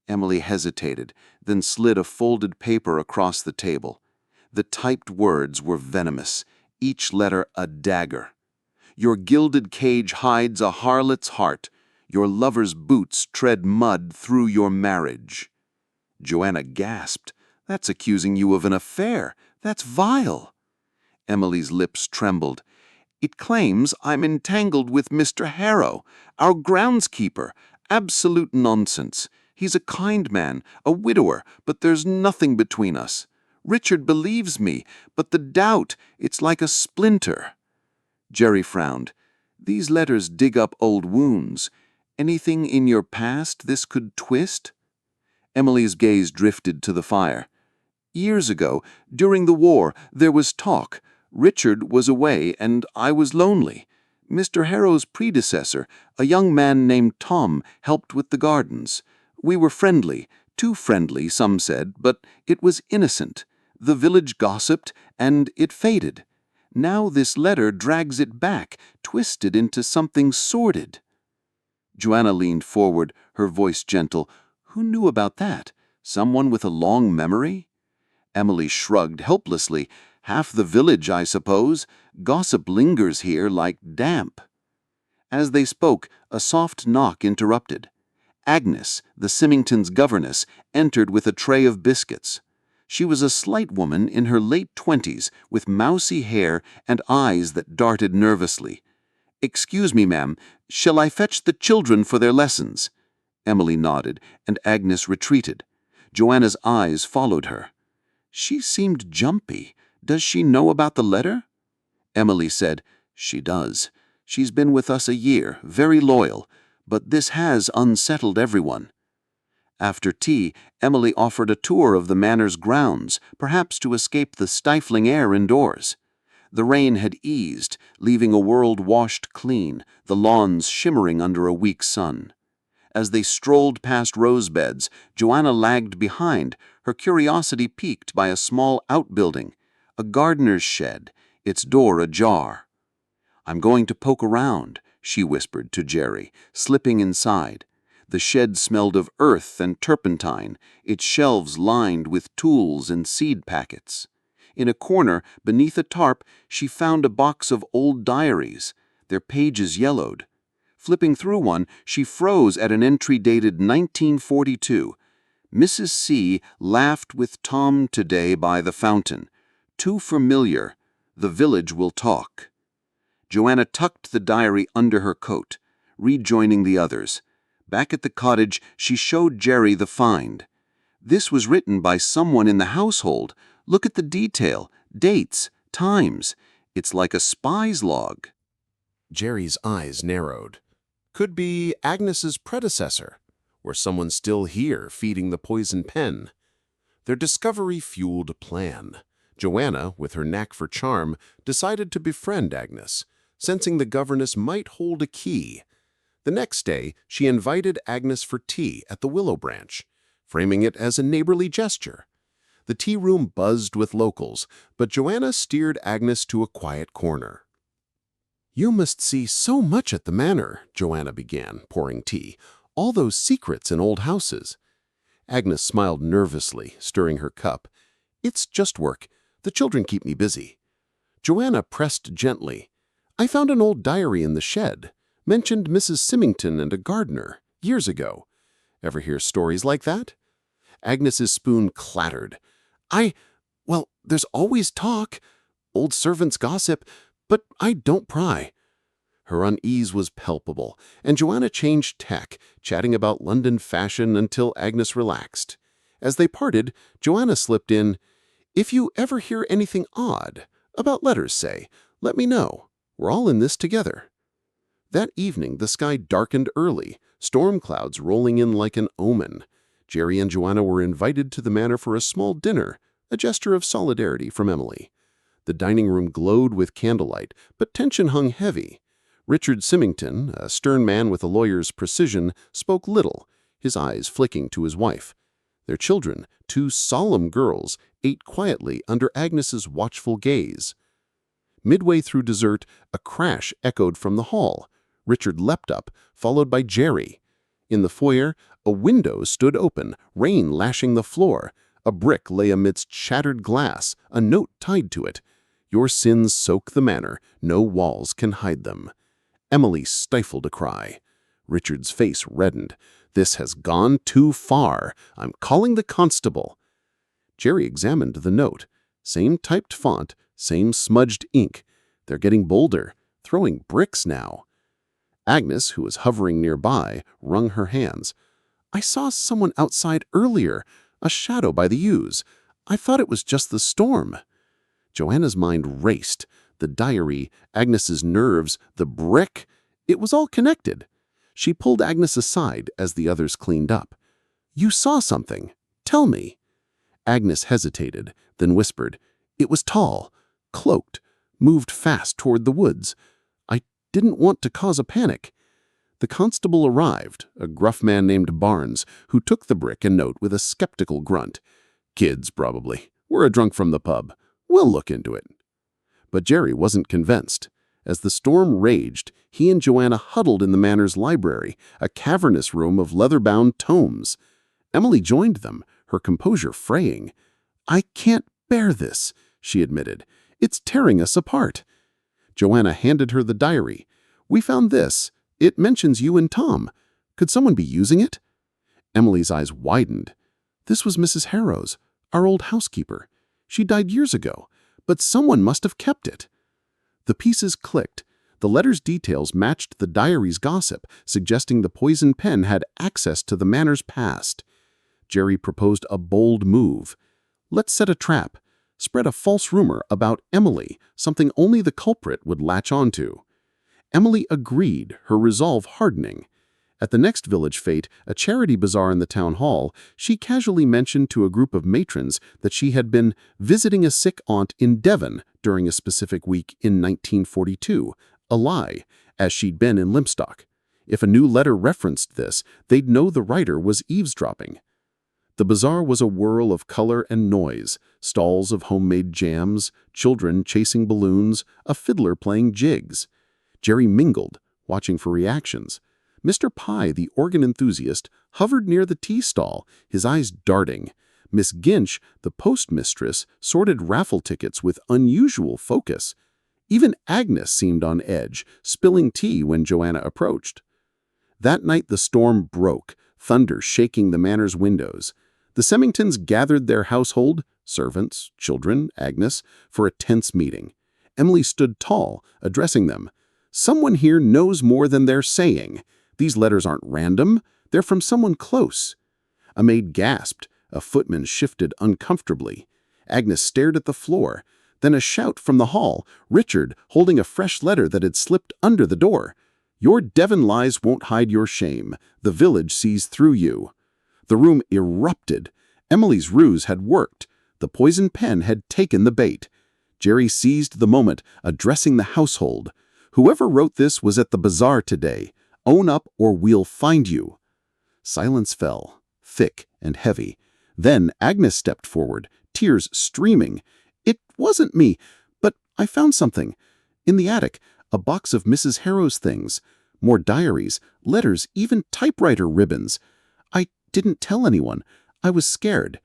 Speaker 2: Emily hesitated, then slid a folded paper across the table. The typed words were venomous, each letter a dagger. "Your gilded cage hides a harlot's heart. Your lover's boots tread mud through your marriage." Joanna gasped. "That's accusing you of an affair. That's vile." Emily's lips trembled. "It claims I'm entangled with Mr. Harrow, our groundskeeper. Absolute nonsense. He's a kind man, a widower, but there's nothing between us. Richard believes me, but the doubt, it's like a splinter." Jerry frowned. "These letters dig up old wounds. Anything in your past this could twist?" Emily's gaze drifted to the fire. "Years ago, during the war, there was talk. Richard was away, and I was lonely. Mr. Harrow's predecessor, a young man named Tom, helped with the gardens. We were friendly, too friendly, some said, but it was innocent. The village gossiped, and it faded.
Speaker 4: Now this letter drags it back, twisted into something sordid." Joanna leaned forward, her voice gentle. "Who knew about that? Someone with a long memory?" Emily shrugged helplessly. "Half the village, I suppose. Gossip lingers here like damp." As they spoke, a soft knock interrupted. Agnes, the Symingtons' governess, entered with a tray of biscuits. She was a slight woman in her late 20s, with mousy hair and eyes that darted nervously. "Excuse me, ma'am, shall I fetch the children for their lessons?" Emily nodded, and Agnes retreated. Joanna's eyes followed her. "She seemed jumpy. Does she know about the letter?" Emily said, "She does. She's been with us a year, very loyal, but this has unsettled everyone." After tea, Emily offered a tour of the manor's grounds, perhaps to escape the stifling air indoors. The rain had eased, leaving a world washed clean, the lawns shimmering under a weak sun. As they strolled past rose beds, Joanna lagged behind, her curiosity piqued by a small outbuilding, a gardener's shed, its door ajar. "I'm going to poke around," she whispered to Jerry, slipping inside. The shed smelled of earth and turpentine, its shelves lined with tools and seed packets. In a corner, beneath a tarp, she found a box of old diaries, their pages yellowed. Flipping through one, she froze at an entry dated 1942. "Mrs. C. laughed with Tom today by the fountain. Too familiar. The village will talk." Joanna tucked the diary under her coat, rejoining the others. Back at the cottage, she showed Jerry the find. "This was written by someone in the household. Look at the detail, dates, times. It's like a spy's log."
Speaker 2: Jerry's eyes narrowed. Could be Agnes's predecessor, or someone still here feeding the poison pen. Their discovery fueled a plan. Joanna, with her knack for charm, decided to befriend Agnes, sensing the governess might hold a key. The next day, she invited Agnes for tea at the Willow Branch, framing it as a neighborly gesture. The tea room buzzed with locals, but Joanna steered Agnes to a quiet corner. "You must see so much at the manor," Joanna began, pouring tea. "All those secrets in old houses." Agnes smiled nervously, stirring her cup. "It's just work. The children keep me busy." Joanna pressed gently. "I found an old diary in the shed. Mentioned Mrs. Symington and a gardener, years ago. Ever hear stories like that?" Agnes's spoon clattered. Well, there's always talk. Old servants gossip, but I don't pry." Her unease was palpable, and Joanna changed tack, chatting about London fashion until Agnes relaxed. As they parted, Joanna slipped in, "If you ever hear anything odd, about letters, say, let me know. We're all in this together." That evening, the sky darkened early, storm clouds rolling in like an omen. Jerry and Joanna were invited to the manor for a small dinner, a gesture of solidarity from Emily. The dining room glowed with candlelight, but tension hung heavy. Richard Symington, a stern man with a lawyer's precision, spoke little, his eyes flicking to his wife. Their children, two solemn girls, ate quietly under Agnes's watchful gaze. Midway through dessert, a crash echoed from the hall. Richard leapt up, followed by Jerry. In the foyer, a window stood open, rain lashing the floor. A brick lay amidst shattered glass, a note tied to it. "Your sins soak the manor, no walls can hide them." Emily stifled a cry. Richard's face reddened. "This has gone too far. I'm calling the constable." Jerry examined the note. Same typed font, same smudged ink. They're getting bolder, throwing bricks now. Agnes, who was hovering nearby, wrung her hands. "I saw someone outside earlier, a shadow by the yews. I thought it was just the storm." Joanna's mind raced. The diary, Agnes's nerves, the brick. It was all connected. She pulled Agnes aside as the others cleaned up. "You saw something. Tell me." Agnes hesitated, then whispered. "It was tall, cloaked, moved fast toward the woods. I didn't want to cause a panic." The constable arrived, a gruff man named Barnes, who took the brick and note with a skeptical grunt. "Kids, probably. We're a drunk from the pub. We'll look into it." But Jerry wasn't convinced. As the storm raged, he and Joanna huddled in the manor's library, a cavernous room of leather-bound tomes. Emily joined them, her composure fraying. "I can't bear this," she admitted. "It's tearing us apart." Joanna handed her the diary. "We found this. It mentions you and Tom. Could someone be using it?" Emily's eyes widened. "This was Mrs. Harrow's, our old housekeeper. She died years ago, but someone must have kept it." The pieces clicked. The letter's details matched the diary's gossip, suggesting the poison pen had access to the manor's past. Jerry proposed a bold move. "Let's set a trap. Spread a false rumor about Emily, something only the culprit would latch onto." Emily agreed, her resolve hardening. At the next village fete, a charity bazaar in the town hall, she casually mentioned to a group of matrons that she had been visiting a sick aunt in Devon during a specific week in 1942, a lie, as she'd been in Lymstock. If a new letter referenced this, they'd know the writer was eavesdropping. The bazaar was a whirl of color and noise, stalls of homemade jams, children chasing balloons, a fiddler playing jigs. Jerry mingled, watching for reactions. Mr. Pye, the organ enthusiast, hovered near the tea stall, his eyes darting. Miss Ginch, the postmistress, sorted raffle tickets with unusual focus. Even Agnes seemed on edge, spilling tea when Joanna approached. That night the storm broke, thunder shaking the manor's windows. The Semmingtons gathered their household, servants, children, Agnes, for a tense meeting. Emily stood tall, addressing them. "Someone here knows more than they're saying. These letters aren't random. They're from someone close." A maid gasped. A footman shifted uncomfortably. Agnes stared at the floor. Then a shout from the hall, Richard holding a fresh letter that had slipped under the door. "Your Devon lies won't hide your shame. The village sees through you." The room erupted. Emily's ruse had worked. The poison pen had taken the bait. Jerry seized the moment, addressing the household. "Whoever wrote this was at the bazaar today. Own up or we'll find you." Silence fell, thick and heavy. Then Agnes stepped forward, tears streaming. "It wasn't me, but I found something. In the attic, a box of Mrs. Harrow's things. More diaries, letters, even typewriter ribbons. I didn't tell anyone. I was scared."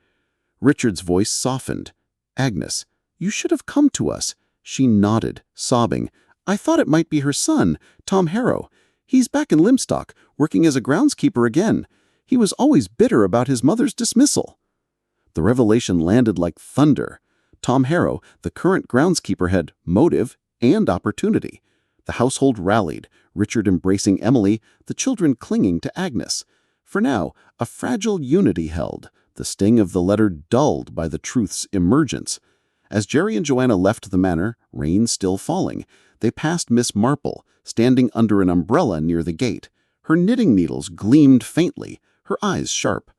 Speaker 2: Richard's voice softened. "Agnes, you should have come to us." She nodded, sobbing. "I thought it might be her son, Tom Harrow. He's back in Lymstock, working as a groundskeeper again. He was always bitter about his mother's dismissal." The revelation landed like thunder. Tom Harrow, the current groundskeeper, had motive and opportunity. The household rallied, Richard embracing Emily, the children clinging to Agnes. For now, a fragile unity held, the sting of the letter dulled by the truth's emergence. As Jerry and Joanna left the manor, rain still falling, they passed Miss Marple, standing under an umbrella near the gate. Her knitting needles gleamed faintly, her eyes sharp.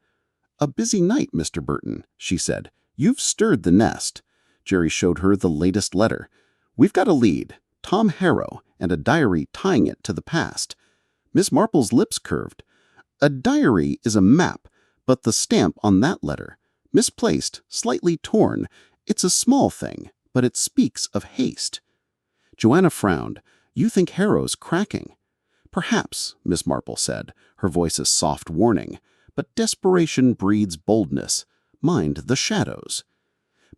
Speaker 2: "A busy night, Mr. Burton," she said. "You've stirred the nest." Jerry showed her the latest letter. "We've got a lead, Tom Harrow, and a diary tying it to the past." Miss Marple's lips curved. "A diary is a map, but the stamp on that letter, misplaced, slightly torn. It's a small thing, but it speaks of haste." Joanna frowned. "You think Harrow's cracking?" "Perhaps," Miss Marple said, her voice a soft warning. "But desperation breeds boldness. Mind the shadows."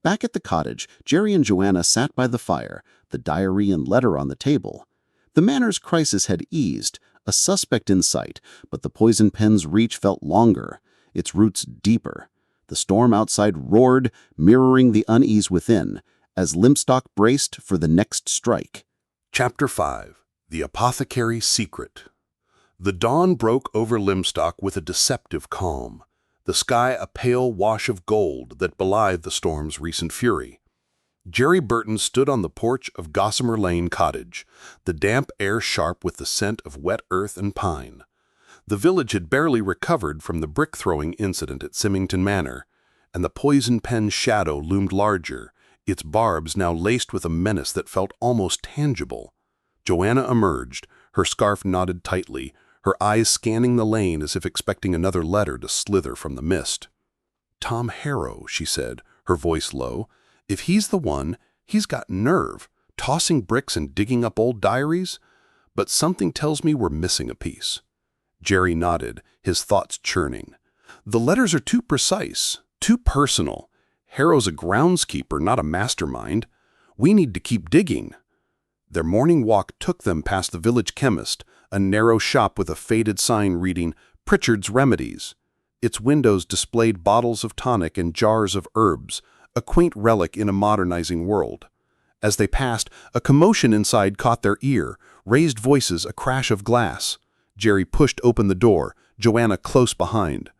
Speaker 2: Back at the cottage, Jerry and Joanna sat by the fire, the diary and letter on the table. The manor's crisis had eased, a suspect in sight, but the poison pen's reach felt longer, its roots deeper. The storm outside roared, mirroring the unease within, as Lymstock braced for the next strike.
Speaker 3: Chapter 5. The Apothecary's Secret. The dawn broke over Lymstock with a deceptive calm, the sky a pale wash of gold that belied the storm's recent fury. Jerry Burton stood on the porch of Gossamer Lane Cottage, the damp air sharp with the scent of wet earth and pine. The village had barely recovered from the brick-throwing incident at Symington Manor, and the poison pen's shadow loomed larger, its barbs now laced with a menace that felt almost tangible. Joanna emerged, her scarf knotted tightly, her eyes scanning the lane as if expecting another letter to slither from the mist. "Tom Harrow," she said, her voice low. "If he's the one, he's got nerve.
Speaker 2: Tossing bricks and digging up old diaries? But something tells me we're missing a piece. Jerry nodded, his thoughts churning. The letters are too precise, too personal. Harrow's a groundskeeper, not a mastermind. We need to keep digging. Their morning walk took them past the village chemist, a narrow shop with a faded sign reading, "Pritchard's Remedies." Its windows displayed bottles of tonic and jars of herbs, a quaint relic in a modernizing world. As they passed, a commotion inside caught their ear, raised voices, a crash of glass. Jerry pushed open the door, Joanna close behind.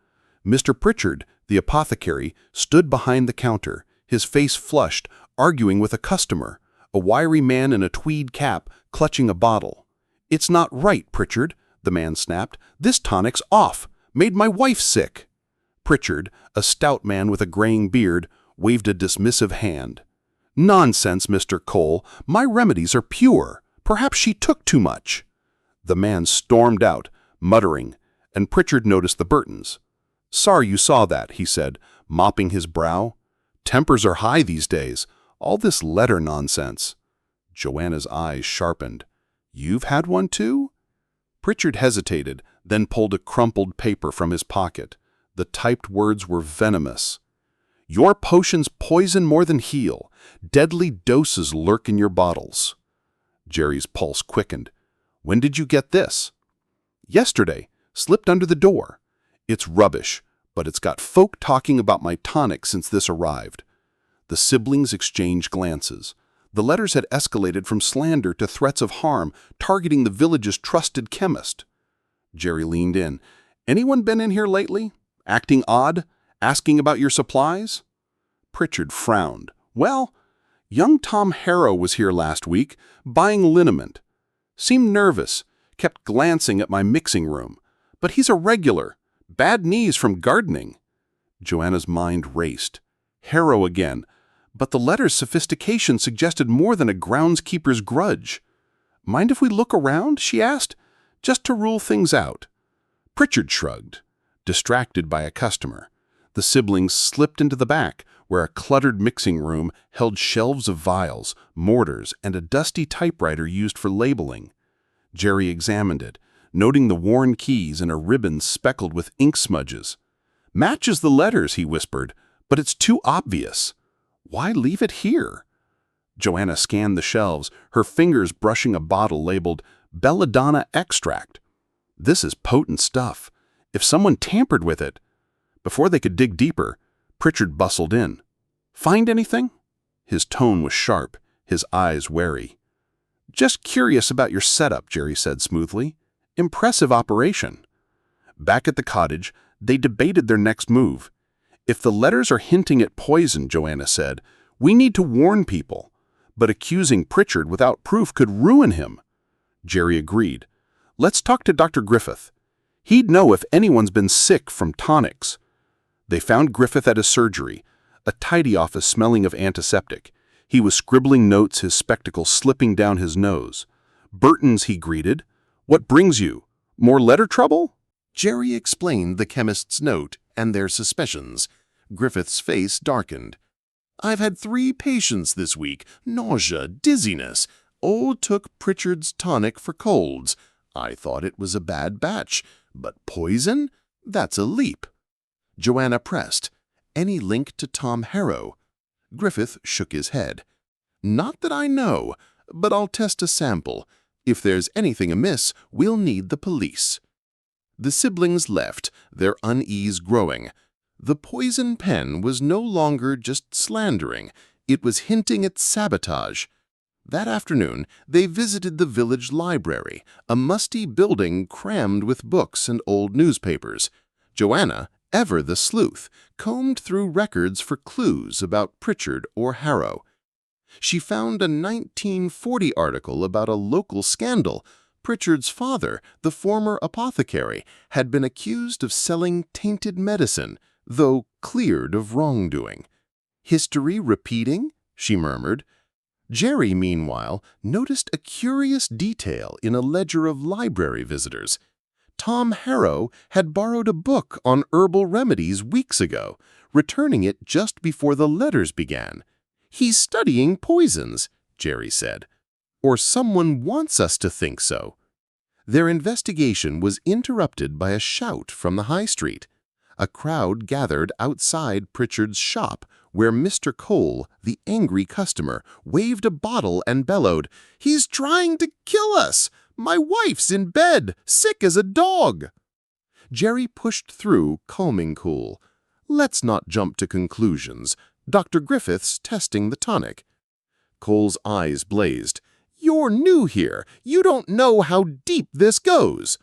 Speaker 2: Mr. Pritchard, the apothecary, stood behind the counter, his face flushed, arguing with a customer, a wiry man in a tweed cap clutching a bottle. "It's not right, Pritchard," the man snapped. "This tonic's off. Made my wife sick." Pritchard, a stout man with a graying beard, waved a dismissive hand. "Nonsense, Mr. Cole. My remedies are pure. Perhaps she took too much." The man stormed out, muttering, and Pritchard noticed the Burtons. "Sorry you saw that," he said, mopping his brow. "Tempers are high these days. All this letter nonsense." Joanna's eyes sharpened. "You've had one too?" Pritchard hesitated, then pulled a crumpled paper from his pocket. The typed words were venomous. "Your potions poison more than heal. Deadly doses lurk in your bottles." Jerry's pulse quickened. "When did you get this?" "Yesterday. Slipped under the door. It's rubbish, but it's got folk talking about my tonic since this arrived." The siblings exchanged glances. The letters had escalated from slander to threats of harm, targeting the village's trusted chemist. Jerry leaned in. "Anyone been in here lately? Acting odd? Asking about your supplies?" Pritchard frowned. "Well, young Tom Harrow was here last week, buying liniment. Seemed nervous, kept glancing at my mixing room. But he's a regular. Bad knees from gardening." Joanna's mind raced. Harrow again. But the letter's sophistication suggested more than a groundskeeper's grudge. "Mind if we look around?" she asked, "just to rule things out." Pritchard shrugged, distracted by a customer. The siblings slipped into the back, where a cluttered mixing room held shelves of vials, mortars, and a dusty typewriter used for labeling. Jerry examined it, noting the worn keys and a ribbon speckled with ink smudges. "Matches the letters," he whispered, "but it's too obvious. Why leave it here?" Joanna scanned the shelves, her fingers brushing a bottle labeled Belladonna Extract. "This is potent stuff. If someone tampered with it..." Before they could dig deeper, Pritchard bustled in. "Find anything?" His tone was sharp, his eyes wary. "Just curious about your setup," Jerry said smoothly. "Impressive operation." Back at the cottage, they debated their next move. "If the letters are hinting at poison," Joanna said, "we need to warn people. But accusing Pritchard without proof could ruin him." Jerry agreed. "Let's talk to Dr. Griffith. He'd know if anyone's been sick from tonics." They found Griffith at his surgery, a tidy office smelling of antiseptic. He was scribbling notes, his spectacles slipping down his nose. "Burtons," he greeted. "What brings you? More letter trouble?"
Speaker 3: Jerry explained the chemist's note and their suspicions. Griffith's face darkened. "I've had 3 patients this week. Nausea, dizziness. All took Pritchard's tonic for colds. I thought it was a bad batch. But poison? That's a leap." Joanna pressed. "Any link to Tom Harrow?" Griffith shook his head. "Not that I know, but I'll test a sample. If there's anything amiss, we'll need the police." The siblings left, their unease growing. The poison pen was no longer just slandering. It was hinting at sabotage. That afternoon, they visited the village library, a musty building crammed with books and old newspapers. Joanna, ever the sleuth, combed through records for clues about Pritchard or Harrow. She found a 1940 article about a local scandal. Pritchard's father, the former apothecary, had been accused of selling tainted medicine, though cleared of wrongdoing. "History repeating?" she murmured. Jerry, meanwhile, noticed a curious detail in a ledger of library visitors. Tom Harrow had borrowed a book on herbal remedies weeks ago, returning it just before the letters began. "He's studying poisons," Jerry said. Or someone wants us to think so. Their investigation was interrupted by a shout from the high street. A crowd gathered outside Pritchard's shop, where Mr. Cole, the angry customer, waved a bottle and bellowed, "He's trying to kill us! My wife's in bed, sick as a dog!" Jerry pushed through, calming cool. "Let's not jump to conclusions. Dr. Griffith's testing the tonic." Cole's eyes blazed. "You're new here. You don't know how deep this goes."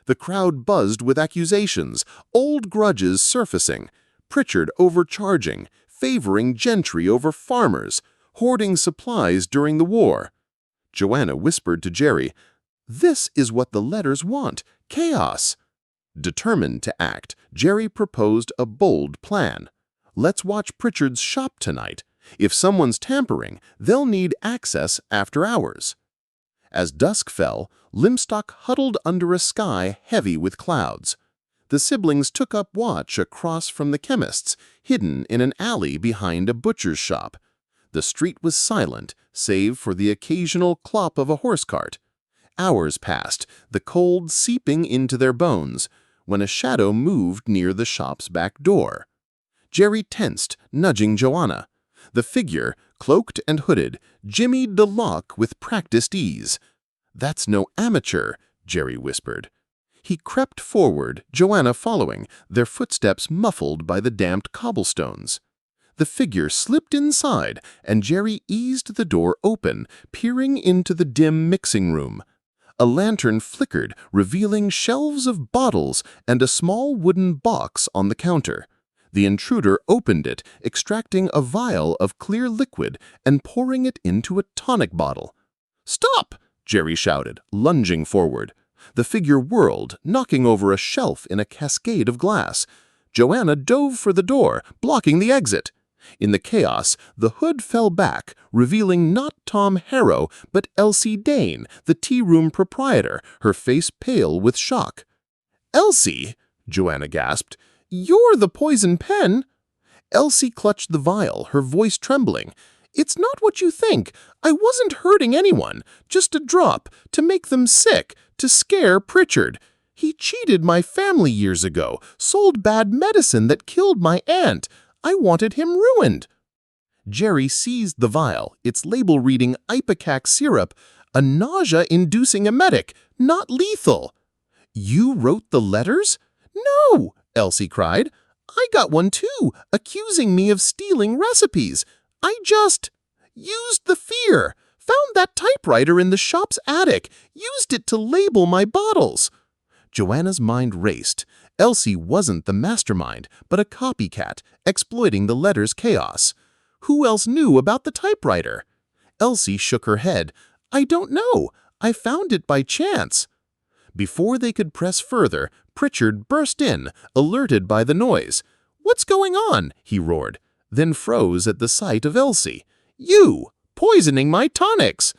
Speaker 3: The crowd buzzed with accusations, old grudges surfacing, Pritchard overcharging, favoring gentry over farmers, hoarding supplies during the war. Joanna whispered to Jerry, "This is what the letters want, chaos." Determined to act, Jerry proposed a bold plan. "Let's watch Pritchard's shop tonight. If someone's tampering, they'll need access after hours." As dusk fell, Lymstock huddled under a sky heavy with clouds. The siblings took up watch across from the chemist's, hidden in an alley behind a butcher's shop. The street was silent, save for the occasional clop of a horse cart. Hours passed, the cold seeping into their bones, when a shadow moved near the shop's back door. Jerry tensed, nudging Joanna. The figure, cloaked and hooded, jimmied the lock with practiced ease. "That's no amateur," Jerry whispered. He crept forward, Joanna following, their footsteps muffled by the damped cobblestones. The figure slipped inside, and Jerry eased the door open, peering into the dim mixing room. A lantern flickered, revealing shelves of bottles and a small wooden box on the counter. The intruder opened it, extracting a vial of clear liquid and pouring it into a tonic bottle. "Stop!" Jerry shouted, lunging forward. The figure whirled, knocking over a shelf in a cascade of glass. Joanna dove for the door, blocking the exit. In the chaos, the hood fell back, revealing not Tom Harrow, but Elsie Dane, the tea-room proprietor, her face pale with shock. "Elsie!" Joanna gasped. "You're the poison pen!" Elsie clutched the vial, her voice trembling. "It's not what you think. I wasn't hurting anyone. Just a drop, to make them sick, to scare Pritchard. He cheated my family years ago, sold bad medicine that killed my aunt. I wanted him ruined." Jerry seized the vial, its label reading ipecac syrup, a nausea-inducing emetic, not lethal. "You wrote the letters?" "No!" Elsie cried. "I got one too, accusing me of stealing recipes. I just used the fear, found that typewriter in the shop's attic, used it to label my bottles." Joanna's mind raced. Elsie wasn't the mastermind, but a copycat, exploiting the letter's chaos. Who else knew about the typewriter? Elsie shook her head. "I don't know. I found it by chance." Before they could press further, Pritchard burst in, alerted by the noise. "What's going on?" he roared, then froze at the sight of Elsie. "You! Poisoning my tonics!"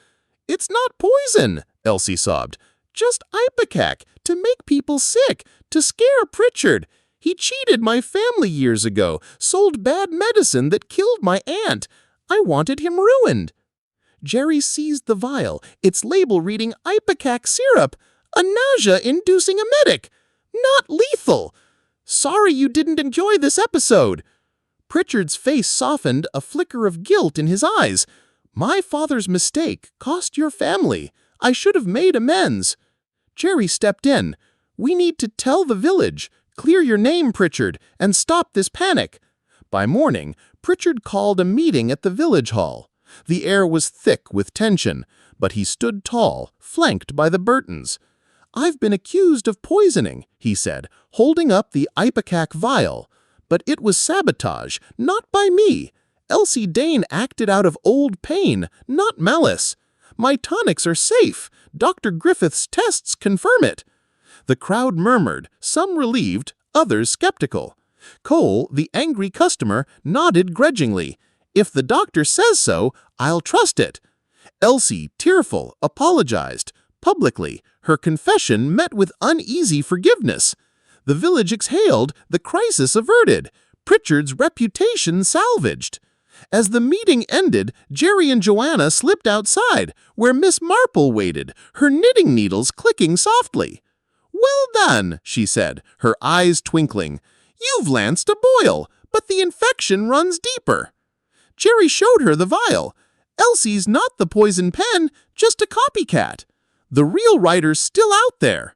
Speaker 3: "It's not poison," Elsie sobbed. "Just ipecac, to make people sick, to scare Pritchard. He cheated my family years ago, sold bad medicine that killed my aunt. I wanted him ruined." Jerry seized the vial, its label reading ipecac syrup, a nausea-inducing emetic, not lethal. "Sorry you didn't enjoy this episode." Pritchard's face softened, a flicker of guilt in his eyes. "My father's mistake cost your family. I should have made amends." Jerry stepped in. "We need to tell the village. Clear your name, Pritchard, and stop this panic." By morning, Pritchard called a meeting at the village hall. The air was thick with tension, but he stood tall, flanked by the Burtons. "I've been accused of poisoning," he said, holding up the ipecac vial. "But it was sabotage, not by me. Elsie Dane acted out of old pain, not malice. My tonics are safe. Dr. Griffith's tests confirm it." The crowd murmured, some relieved, others skeptical. Cole, the angry customer, nodded grudgingly. "If the doctor says so, I'll trust it." Elsie, tearful, apologized. Publicly, her confession met with uneasy forgiveness. The village exhaled, the crisis averted, Pritchard's reputation salvaged. As the meeting ended, Jerry and Joanna slipped outside, where Miss Marple waited, her knitting needles clicking softly. "Well done," she said, her eyes twinkling. "You've lanced a boil, but the infection runs deeper." Jerry showed her the vial. "Elsie's not the poison pen, just a copycat. The real writer's still out there."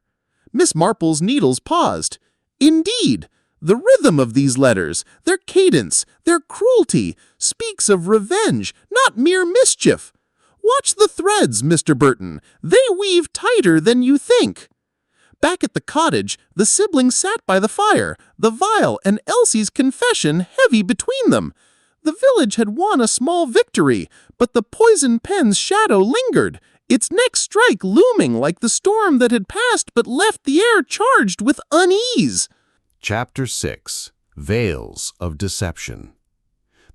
Speaker 3: Miss Marple's needles paused. "Indeed, the rhythm of these letters, their cadence, their cruelty, speaks of revenge, not mere mischief. Watch the threads, Mr. Burton. They weave tighter than you think." Back at the cottage, the siblings sat by the fire, the vial and Elsie's confession heavy between them. The village had won a small victory, but the poison pen's shadow lingered, its next strike looming like the storm that had passed but left the air charged with unease.
Speaker 2: Chapter 6. Veils of Deception.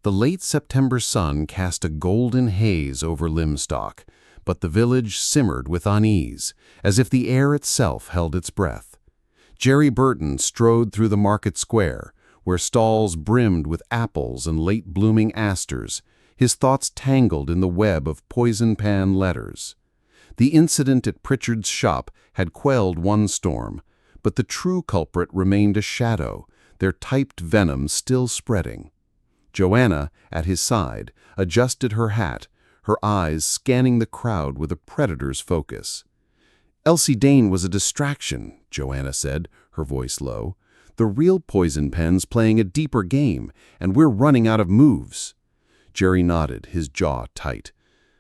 Speaker 2: The late September sun cast a golden haze over Lymstock, but the village simmered with unease, as if the air itself held its breath. Jerry Burton strode through the market square, where stalls brimmed with apples and late-blooming asters, his thoughts tangled in the web of poison pan letters. The incident at Pritchard's shop had quelled one storm, but the true culprit remained a shadow, their typed venom still spreading. Joanna, at his side, adjusted her hat, her eyes scanning the crowd with a predator's focus. "Elsie Dane was a distraction," Joanna said, her voice low. "The real poison pen's playing a deeper game, and we're running out of moves." Jerry nodded, his jaw tight.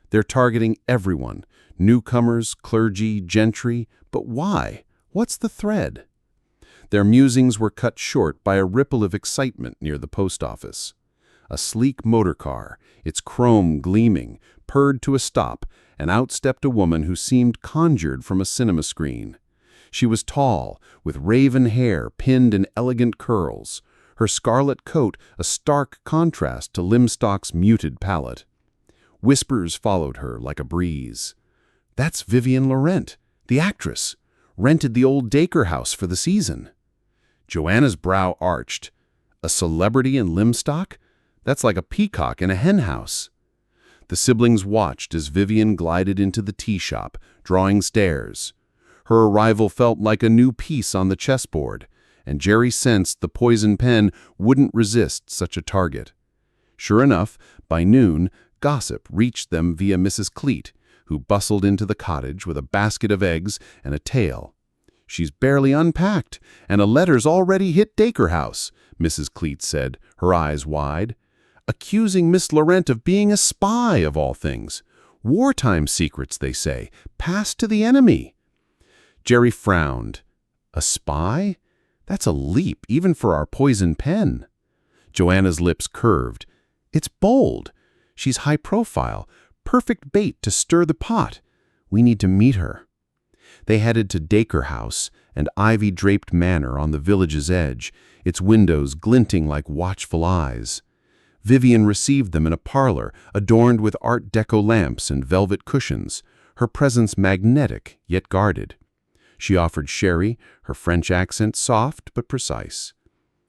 Speaker 2: "They're targeting everyone, newcomers, clergy, gentry, but why? What's the thread?" Their musings were cut short by a ripple of excitement near the post office. A sleek motor car, its chrome gleaming, purred to a stop, and out stepped a woman who seemed conjured from a cinema screen. She was tall, with raven hair pinned in elegant curls, her scarlet coat a stark contrast to Lymstock's muted palette. Whispers followed her like a breeze. "That's Vivian Laurent, the actress. Rented the old Dacre house for the season." Joanna's brow arched. "A celebrity in Lymstock? That's like a peacock in a hen house." The siblings watched as Vivian glided into the tea shop, drawing stares. Her arrival felt like a new piece on the chessboard, and Jerry sensed the poison pen wouldn't resist such a target. Sure enough, by noon, gossip reached them via Mrs. Cleet, who bustled into the cottage with a basket of eggs and a tale. "She's barely unpacked, and a letter's already hit Dacre House," Mrs. Cleet said, her eyes wide. "Accusing Miss Laurent of being a spy, of all things. Wartime secrets, they say, passed to the enemy." Jerry frowned. "A spy? That's a leap, even for our poison pen." Joanna's lips curved. "It's bold. She's high profile, perfect bait to stir the pot. We need to meet her." They headed to Dacre House, an ivy-draped manor on the village's edge, its windows glinting like watchful eyes. Vivian received them in a parlor adorned with Art Deco lamps and velvet cushions, her presence magnetic yet guarded. She offered sherry, her French accent soft but precise.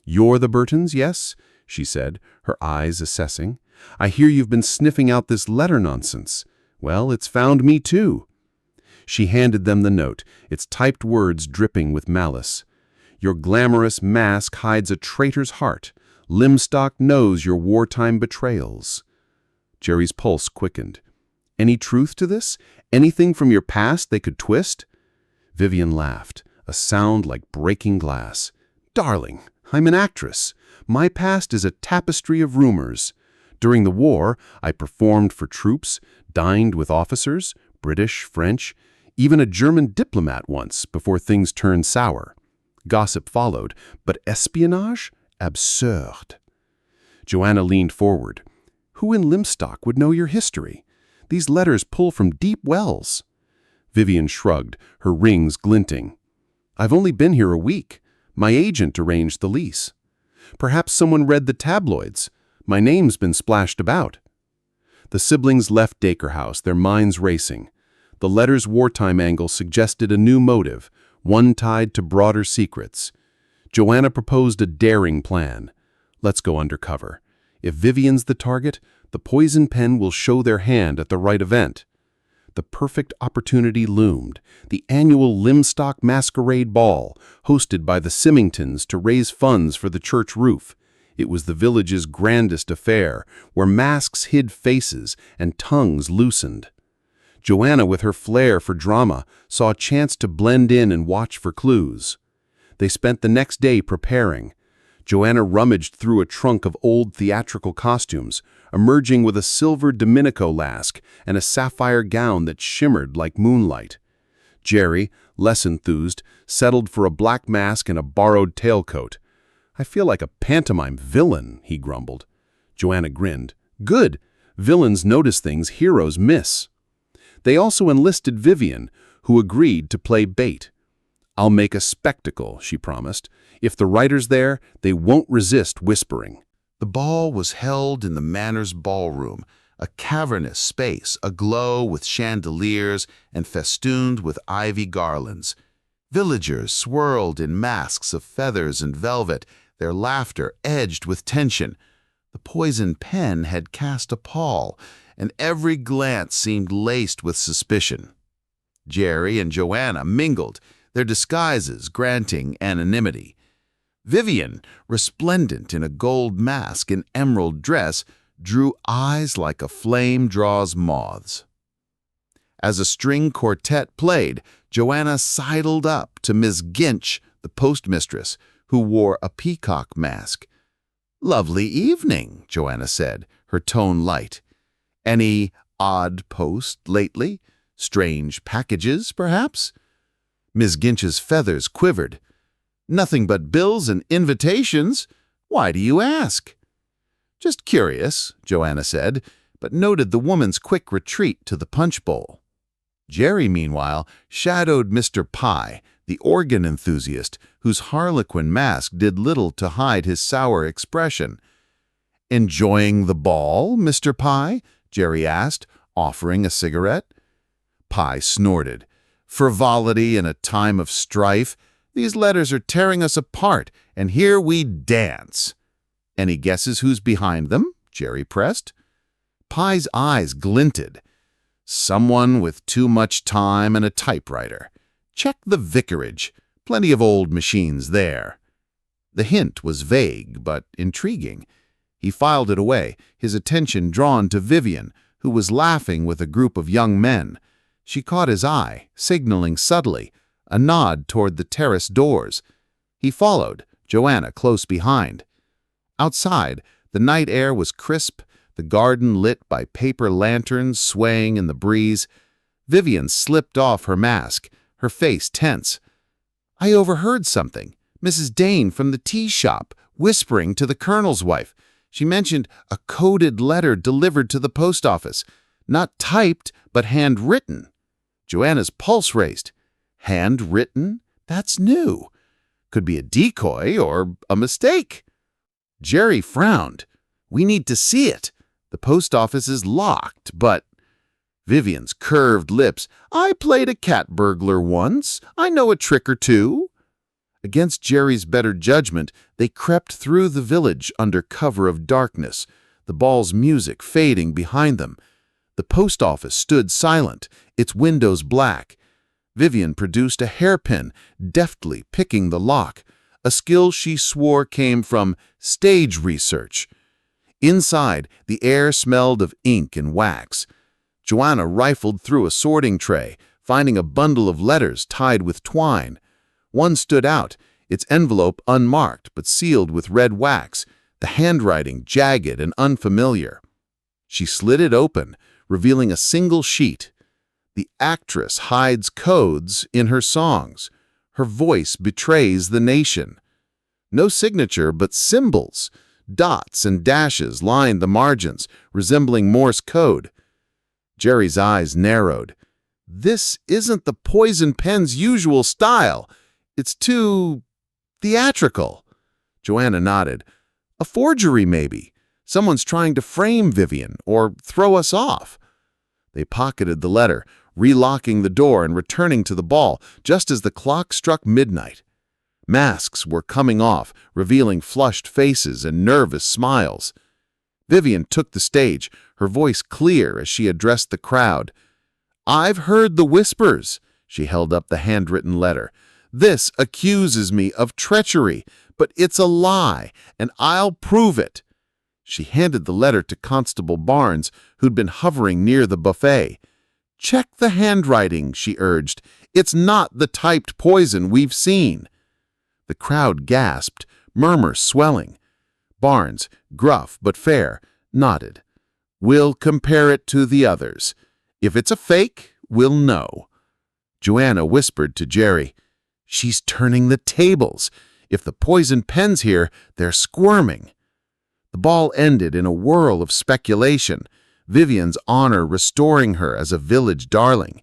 Speaker 2: "You're the Burtons, yes?" she said, her eyes assessing. "I hear you've been sniffing out this letter nonsense. Well, it's found me too." She handed them the note, its typed words dripping with malice. "Your glamorous mask hides a traitor's heart. Lymstock knows your wartime betrayals." Jerry's pulse quickened. "Any truth to this? Anything from your past they could twist?" Vivian laughed, a sound like breaking glass. "Darling, I'm an actress. My past is a tapestry of rumors. During the war, I performed for troops, dined with officers, British, French, even a German diplomat once before things turned sour. Gossip followed, but espionage? Absurd." Joanna leaned forward. "Who in Lymstock would know your history? These letters pull from deep wells." Vivian shrugged, her rings glinting. "I've only been here a week. My agent arranged the lease. Perhaps someone read the tabloids. My name's been splashed about." The siblings left Dacre House, their minds racing. The letter's wartime angle suggested a new motive, one tied to broader secrets. Joanna proposed a daring plan. "Let's go undercover. If Vivian's the target,
Speaker 4: The poison pen will show their hand at the right event. The perfect opportunity loomed, the annual Lymstock Masquerade Ball, hosted by the Symingtons to raise funds for the church roof. It was the village's grandest affair, where masks hid faces and tongues loosened. Joanna, with her flair for drama, saw a chance to blend in and watch for clues. They spent the next day preparing. Joanna rummaged through a trunk of old theatrical costumes, emerging with a silver Domenico lask and a sapphire gown that shimmered like moonlight. Jerry, less enthused, settled for a black mask and a borrowed tailcoat. "I feel like a pantomime villain," he grumbled. Joanna grinned. "Good. Villains notice things heroes miss." They also enlisted Vivian, who agreed to play bait. "I'll make a spectacle," she promised. "If the writer's there, they won't resist whispering."
Speaker 3: The ball was held in the manor's ballroom, a cavernous space aglow with chandeliers and festooned with ivy garlands. Villagers swirled in masks of feathers and velvet, their laughter edged with tension. The poison pen had cast a pall, and every glance seemed laced with suspicion. Jerry and Joanna mingled, their disguises granting anonymity. Vivian, resplendent in a gold mask and emerald dress, drew eyes like a flame draws moths. As a string quartet played, Joanna sidled up to Miss Ginch, the postmistress, who wore a peacock mask. "Lovely evening," Joanna said, her tone light. "Any odd post lately? Strange packages, perhaps?" Miss Ginch's feathers quivered. "Nothing but bills and invitations. Why do you ask?" "Just curious," Joanna said, but noted the woman's quick retreat to the punch bowl. Jerry, meanwhile, shadowed Mr. Pye, the organ enthusiast, whose harlequin mask did little to hide his sour expression. "Enjoying the ball, Mr. Pye?" Jerry asked, offering a cigarette. Pye snorted. "Frivolity in a time of strife. These letters are tearing us apart, and here we dance." "Any guesses who's behind them?" Jerry pressed. Pye's eyes glinted. "Someone with too much time and a typewriter. Check the vicarage. Plenty of old machines there." The hint was vague, but intriguing. He filed it away, his attention drawn to Vivian, who was laughing with a group of young men. She caught his eye, signaling subtly, a nod toward the terrace doors. He followed, Joanna close behind. Outside, the night air was crisp, the garden lit by paper lanterns swaying in the breeze. Vivian slipped off her mask, her face tense. "I overheard something. Mrs. Dane from the tea shop, whispering to the colonel's wife. She mentioned a coded letter delivered to the post office. Not typed, but handwritten." Joanna's pulse raced. "Handwritten? That's new. Could be a decoy or a mistake." Jerry frowned. "We need to see it. The post office is locked, but—" Vivian's curved lips. "I played a cat burglar once. I know a trick or two." Against Jerry's better judgment, they crept through the village under cover of darkness, the ball's music fading behind them. The post office stood silent, its windows black. Vivian produced a hairpin, deftly picking the lock, a skill she swore came from stage research. Inside, the air smelled of ink and wax. Joanna rifled through a sorting tray, finding a bundle of letters tied with twine. One stood out, its envelope unmarked but sealed with red wax, the handwriting jagged and unfamiliar. She slid it open, revealing a single sheet. The actress hides codes in her songs. Her voice betrays the nation. No signature, but symbols. Dots and dashes lined the margins, resembling Morse code. Jerry's eyes narrowed. "This isn't the poison pen's usual style. It's too theatrical." Joanna nodded. "A forgery, maybe. Someone's trying to frame Vivian or throw us off." They pocketed the letter, relocking the door and returning to the ball just as the clock struck midnight. Masks were coming off, revealing flushed faces and nervous smiles. Vivian took the stage, her voice clear as she addressed the crowd. "I've heard the whispers." She held up the handwritten letter. "This accuses me of treachery, but it's a lie, and I'll prove it." She handed the letter to Constable Barnes, who'd been hovering near the buffet. "Check the handwriting," she urged. "It's not the typed poison we've seen." The crowd gasped, murmurs swelling. Barnes, gruff but fair, nodded. "We'll compare it to the others. If it's a fake, we'll know." Joanna whispered to Jerry, "She's turning the tables. If the poison pen's here, they're squirming." The ball ended in a whirl of speculation, Vivian's honor restoring her as a village darling.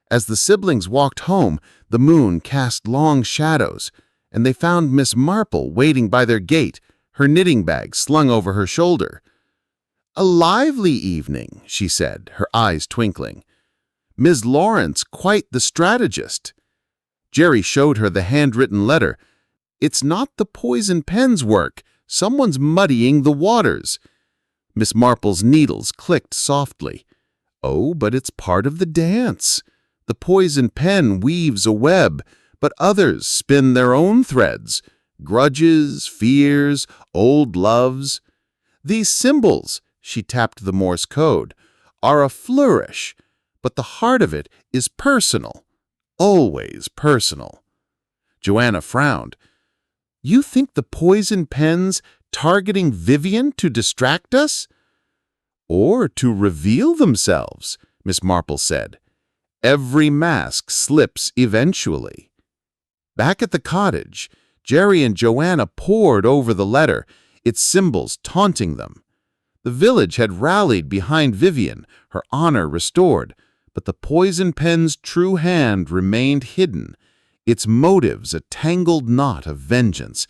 Speaker 3: As the siblings walked home, the moon cast long shadows, and they found Miss Marple waiting by their gate, her knitting bag slung over her shoulder. "A lively evening," she said, her eyes twinkling. "Ms. Lawrence quite the strategist." Jerry showed her the handwritten letter. "It's not the poison pen's work. Someone's muddying the waters." Miss Marple's needles clicked softly. "Oh, but it's part of the dance. The poison pen weaves a web, but others spin their own threads. Grudges, fears, old loves. These symbols," she tapped the Morse code, "are a flourish, but the heart of it is personal. Always personal." Joanna frowned. "You think the poison pen's targeting Vivian to distract us?" "Or to reveal themselves," Miss Marple said. "Every mask slips eventually." Back at the cottage, Jerry and Joanna pored over the letter, its symbols taunting them. The village had rallied behind Vivian, her honor restored, but the poison pen's true hand remained hidden, its motives a tangled knot of vengeance.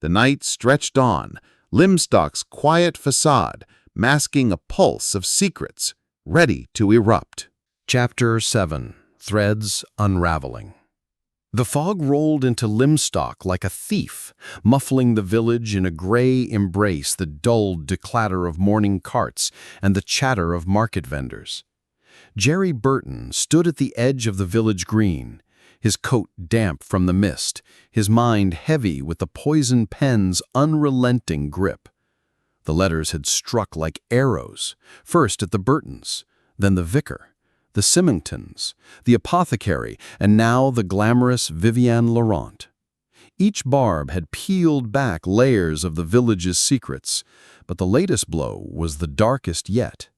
Speaker 3: The night stretched on, Lymstock's quiet facade masking a pulse of secrets, ready to erupt.
Speaker 5: Chapter 7. Threads Unraveling. The fog rolled into Lymstock like a thief, muffling the village in a gray embrace that dulled the clatter of morning carts and the chatter of market vendors. Jerry Burton stood at the edge of the village green, his coat damp from the mist, his mind heavy with the poison pen's unrelenting grip. The letters had struck like arrows, first at the Burtons, then the vicar, the Symingtons, the apothecary, and now the glamorous Vivian Laurent. Each barb had peeled back layers of the village's secrets, but the latest blow was the darkest yet.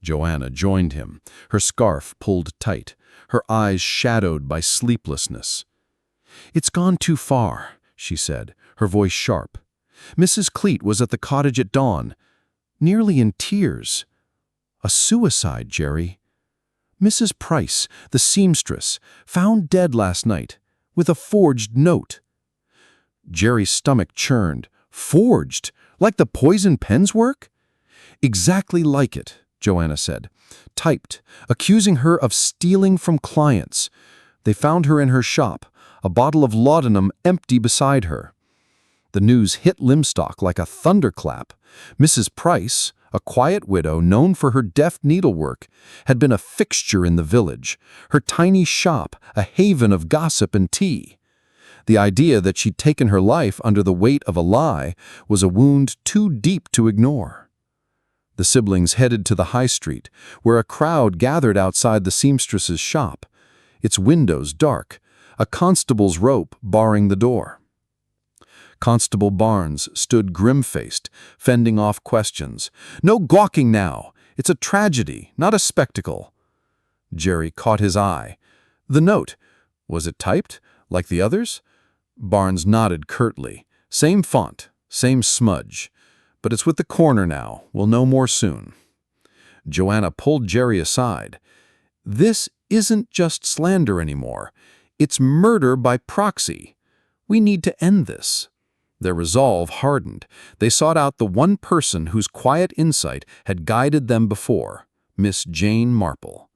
Speaker 5: Joanna joined him, her scarf pulled tight, her eyes shadowed by sleeplessness. "It's gone too far," she said, her voice sharp. "Mrs. Cleet was at the cottage at dawn, nearly in tears. A suicide, Jerry. Mrs. Price, the seamstress, found dead last night, with a forged note." Jerry's stomach churned. "Forged? Like the poison pen's work?" "Exactly like it," Joanna said. "Typed, accusing her of stealing from clients. They found her in her shop, a bottle of laudanum empty beside her." The news hit Lymstock like a thunderclap. Mrs. Price, a quiet widow known for her deft needlework, had been a fixture in the village, her tiny shop a haven of gossip and tea. The idea that she'd taken her life under the weight of a lie was a wound too deep to ignore. The siblings headed to the high street, where a crowd gathered outside the seamstress's shop, its windows dark, a constable's rope barring the door. Constable Barnes stood grim-faced, fending off questions. "No gawking now! It's a tragedy, not a spectacle." Jerry caught his eye. "The note, was it typed, like the others?" Barnes nodded curtly. "Same font, same smudge. But it's with the coroner now. We'll know more soon." Joanna pulled Jerry aside. "This isn't just slander anymore. It's murder by proxy. We need to end this." Their resolve hardened. They sought out the one person whose quiet insight had guided them before, Miss Jane Marple.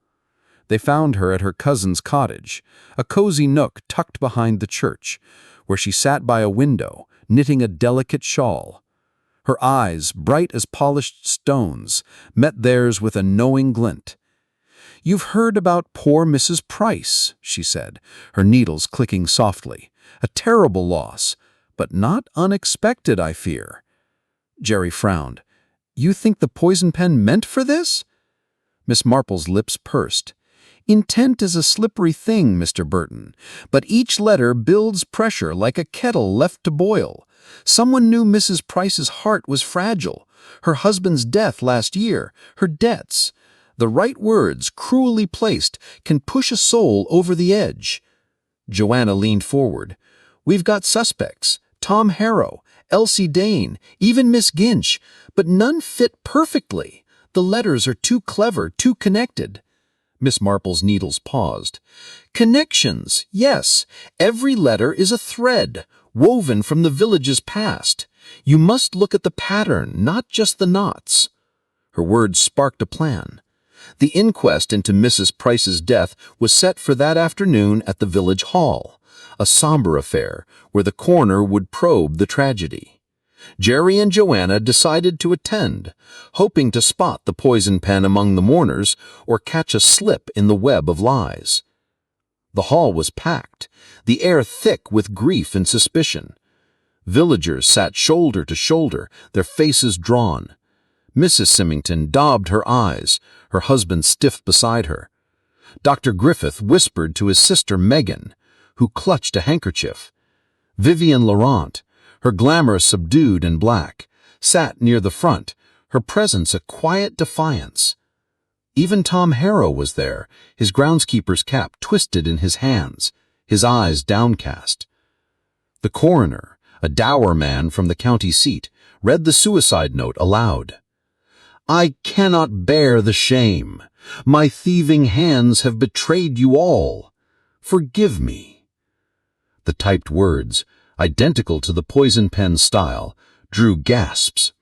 Speaker 5: They found her at her cousin's cottage, a cozy nook tucked behind the church, where she sat by a window, knitting a delicate shawl. Her eyes, bright as polished stones, met theirs with a knowing glint. "You've heard about poor Mrs. Price," she said, her needles clicking softly. "A terrible loss, but not unexpected, I fear." Jerry frowned. "You think the poison pen meant for this?" Miss Marple's lips pursed. "Intent is a slippery thing, Mr. Burton, but each letter builds pressure like a kettle left to boil. Someone knew Mrs. Price's heart was fragile. Her husband's death last year, her debts. The right words, cruelly placed, can push a soul over the edge." Joanna leaned forward. "We've got suspects. Tom Harrow, Elsie Dane, even Miss Ginch, but none fit perfectly. The letters are too clever, too connected." Miss Marple's needles paused. "Connections, yes. Every letter is a thread, woven from the village's past. You must look at the pattern, not just the knots." Her words sparked a plan. The inquest into Mrs. Price's death was set for that afternoon at the village hall, a somber affair where the coroner would probe the tragedy. Jerry and Joanna decided to attend, hoping to spot the poison pen among the mourners or catch a slip in the web of lies. The hall was packed, the air thick with grief and suspicion. Villagers sat shoulder to shoulder, their faces drawn. Mrs. Symington daubed her eyes, her husband stiff beside her. Dr. Griffith whispered to his sister Megan, who clutched a handkerchief. Vivian Laurent, her glamour subdued and black, sat near the front, her presence a quiet defiance. Even Tom Harrow was there, his groundskeeper's cap twisted in his hands, his eyes downcast. The coroner, a dour man from the county seat, read the suicide note aloud. "I cannot bear the shame. My thieving hands have betrayed you all. Forgive me." The typed words, identical to the poison pen style, drew gasps.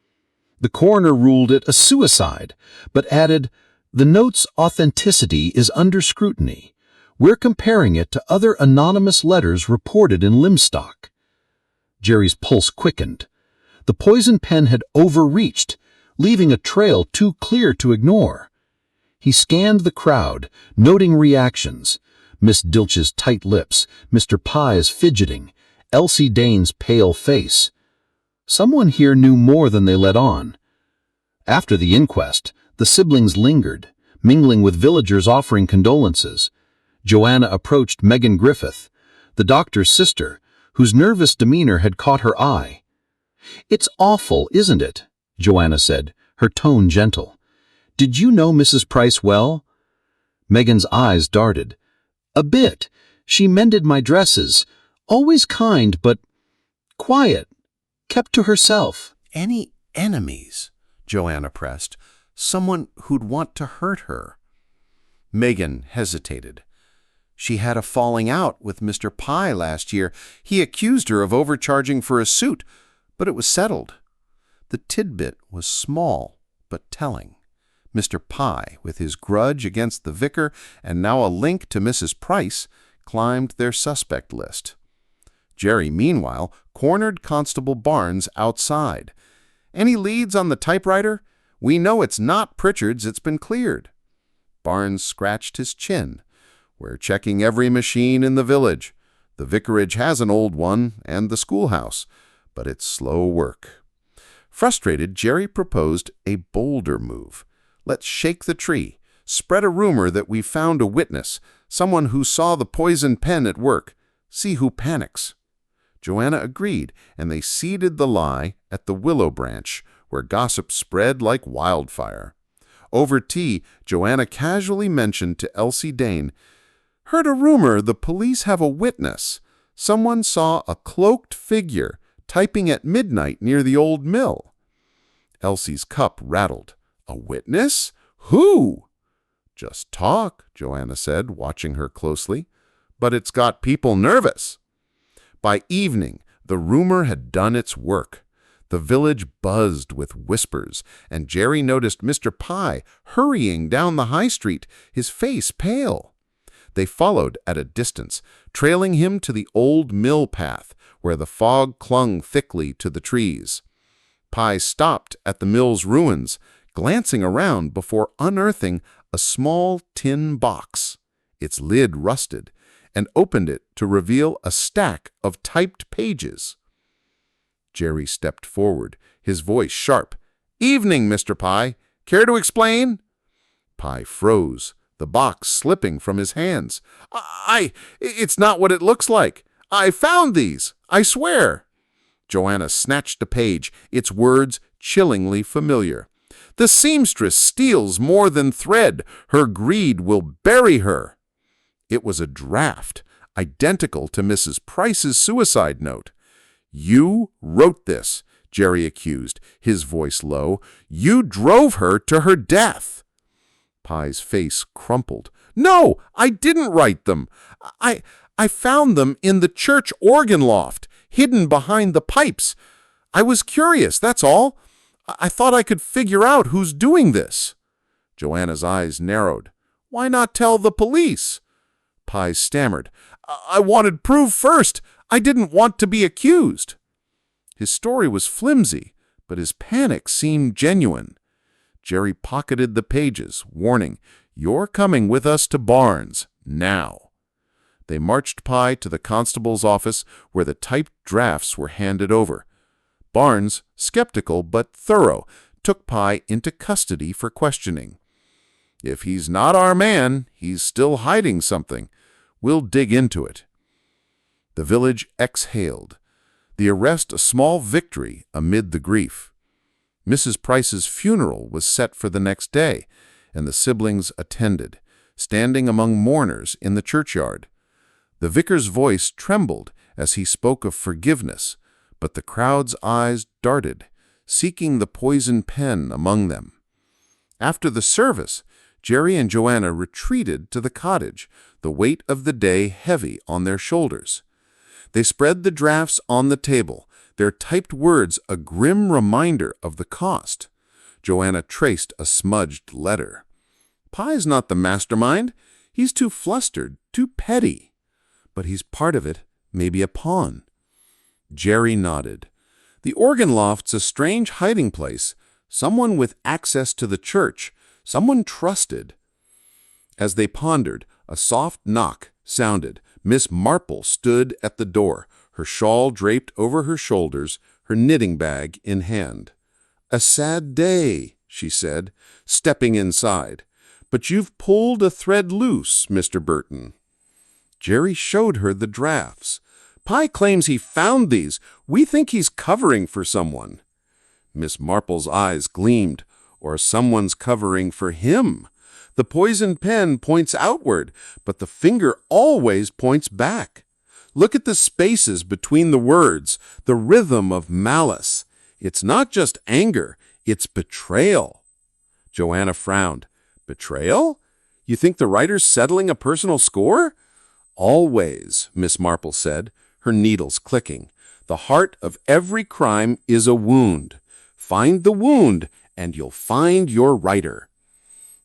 Speaker 5: The coroner ruled it a suicide, but added, "The note's authenticity is under scrutiny. We're comparing it to other anonymous letters reported in Lymstock." Jerry's pulse quickened. The poison pen had overreached, leaving a trail too clear to ignore. He scanned the crowd, noting reactions. Miss Dilch's tight lips, Mr. Pye's fidgeting, Elsie Dane's pale face. Someone here knew more than they let on. After the inquest, the siblings lingered, mingling with villagers offering condolences. Joanna approached Megan Griffith, the doctor's sister, whose nervous demeanor had caught her eye. "It's awful, isn't it?" Joanna said, her tone gentle. "Did you know Mrs. Price well?" Megan's eyes darted. "A bit. She mended my dresses. Always kind, but quiet. Kept to herself."
Speaker 3: "Any enemies?" Joanna pressed. "Someone who'd want to hurt her?" Megan hesitated. "She had a falling out with Mr. Pye last year. He accused her of overcharging for a suit, but it was settled." The tidbit was small, but telling. Mr. Pye, with his grudge against the vicar and now a link to Mrs. Price, climbed their suspect list. Jerry, meanwhile, cornered Constable Barnes outside. "Any leads on the typewriter? We know it's not Pritchard's, it's been cleared." Barnes scratched his chin. "We're checking every machine in the village. The vicarage has an old one, and the schoolhouse, but it's slow work." Frustrated, Jerry proposed a bolder move. "Let's shake the tree. Spread a rumor that we found a witness, someone who saw the poison pen at work. See who panics." Joanna agreed, and they seeded the lie at the Willow Branch, where gossip spread like wildfire. Over tea, Joanna casually mentioned to Elsie Dane, "Heard a rumor the police have a witness. Someone saw a cloaked figure typing at midnight near the old mill." Elsie's cup rattled. "A witness? Who?" "Just talk," Joanna said, watching her closely. "But it's got people nervous." By evening, the rumor had done its work. The village buzzed with whispers, and Jerry noticed Mr. Pye hurrying down the high street, his face pale. They followed at a distance, trailing him to the old mill path, where the fog clung thickly to the trees. Pye stopped at the mill's ruins, glancing around before unearthing a small tin box, its lid rusted, and opened it to reveal a stack of typed pages. Jerry stepped forward, his voice sharp. "Evening, Mr. Pye. Care to explain?" Pye froze, the box slipping from his hands. It's not what it looks like. I found these, I swear." Joanna snatched a page, its words chillingly familiar. "The seamstress steals more than thread. Her greed will bury her." It was a draft, identical to Mrs. Price's suicide note. "You wrote this," Jerry accused, his voice low. "You drove her to her death." Pye's face crumpled. "No, I didn't write them. I found them in the church organ loft, hidden behind the pipes. I was curious, that's all. I thought I could figure out who's doing this." Joanna's eyes narrowed. "Why not tell the police?" Pye stammered. "I wanted proof first. I didn't want to be accused." His story was flimsy, but his panic seemed genuine. Jerry pocketed the pages, warning, "You're coming with us to Barnes, now." They marched Pye to the constable's office, where the typed drafts were handed over. Barnes, skeptical but thorough, took Pye into custody for questioning. "If he's not our man, he's still hiding something. We'll dig into it." The village exhaled, the arrest a small victory amid the grief. Mrs. Price's funeral was set for the next day, and the siblings attended, standing among mourners in the churchyard. The vicar's voice trembled as he spoke of forgiveness, but the crowd's eyes darted, seeking the poison pen among them. After the service, Jerry and Joanna retreated to the cottage, the weight of the day heavy on their shoulders. They spread the drafts on the table, their typed words a grim reminder of the cost. Joanna traced a smudged letter. "Pye's not the mastermind. He's too flustered, too petty. But he's part of it, maybe a pawn." Jerry nodded. "The organ loft's a strange hiding place. Someone with access to the church, someone trusted." As they pondered, a soft knock sounded. Miss Marple stood at the door, her shawl draped over her shoulders, her knitting bag in hand. "A sad day," she said, stepping inside. "But you've pulled a thread loose, Mr. Burton." Jerry showed her the drafts. "Pye claims he found these. We think he's covering for someone." Miss Marple's eyes gleamed. "Or someone's covering for him. The poison pen points outward, but the finger always points back. Look at the spaces between the words, the rhythm of malice. It's not just anger, it's betrayal." Joanna frowned. "Betrayal? You think the writer's settling a personal score?" "Always," Miss Marple said, her needles clicking. "The heart of every crime is a wound. Find the wound, and you'll find your writer."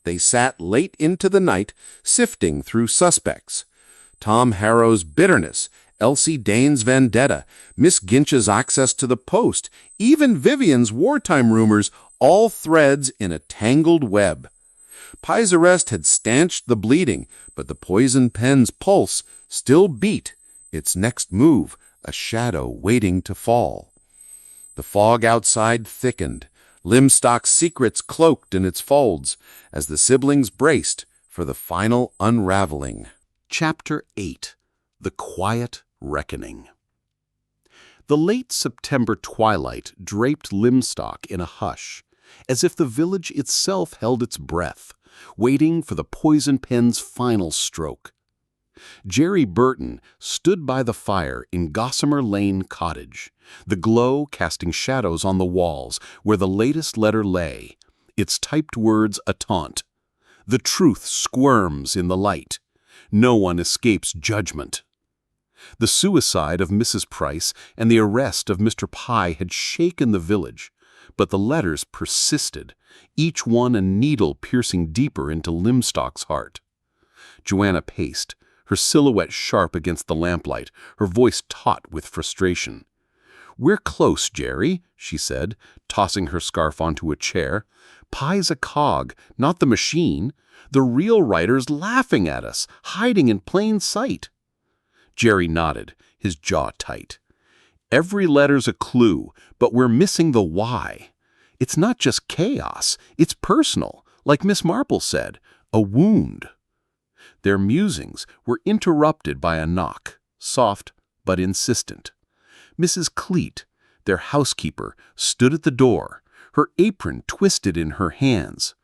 Speaker 3: They sat late into the night, sifting through suspects. Tom Harrow's bitterness, Elsie Dane's vendetta, Miss Ginch's access to the post, even Vivian's wartime rumors, all threads in a tangled web. Pye's arrest had stanched the bleeding, but the poison pen's pulse still beat, its next move a shadow waiting to fall. The fog outside thickened, Lymstock's secrets cloaked in its folds, as the siblings braced for the final unraveling.
Speaker 5: Chapter 8. The Quiet Reckoning. The late September twilight draped Lymstock in a hush, as if the village itself held its breath, waiting for the poison pen's final stroke. Jerry Burton stood by the fire in Gossamer Lane Cottage, the glow casting shadows on the walls where the latest letter lay, its typed words a taunt. The truth squirms in the light. No one escapes judgment. The suicide of Mrs. Price and the arrest of Mr. Pye had shaken the village, but the letters persisted, each one a needle piercing deeper into Lymstock's heart. Joanna paced, her silhouette sharp against the lamplight, her voice taut with frustration.
Speaker 3: "We're close, Jerry," she said, tossing her scarf onto a chair. "Pye's a cog, not the machine. The real writer's laughing at us, hiding in plain sight." Jerry nodded, his jaw tight. "Every letter's a clue, but we're missing the why. It's not just chaos, it's personal, like Miss Marple said, a wound." Their musings were interrupted by a knock, soft but insistent. Mrs. Cleet, their housekeeper, stood at the door, her apron twisted in her hands.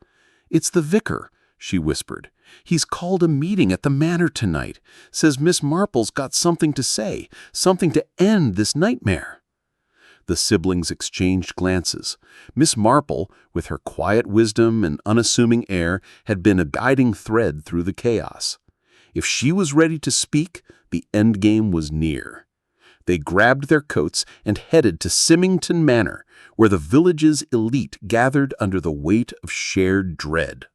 Speaker 3: "It's the vicar," she whispered. "He's called a meeting at the manor tonight. Says Miss Marple's got something to say, something to end this nightmare." The siblings exchanged glances. Miss Marple, with her quiet wisdom and unassuming air, had been a guiding thread through the chaos. If she was ready to speak, the endgame was near. They grabbed their coats and headed to Symington Manor, where the village's elite gathered under the weight of shared dread.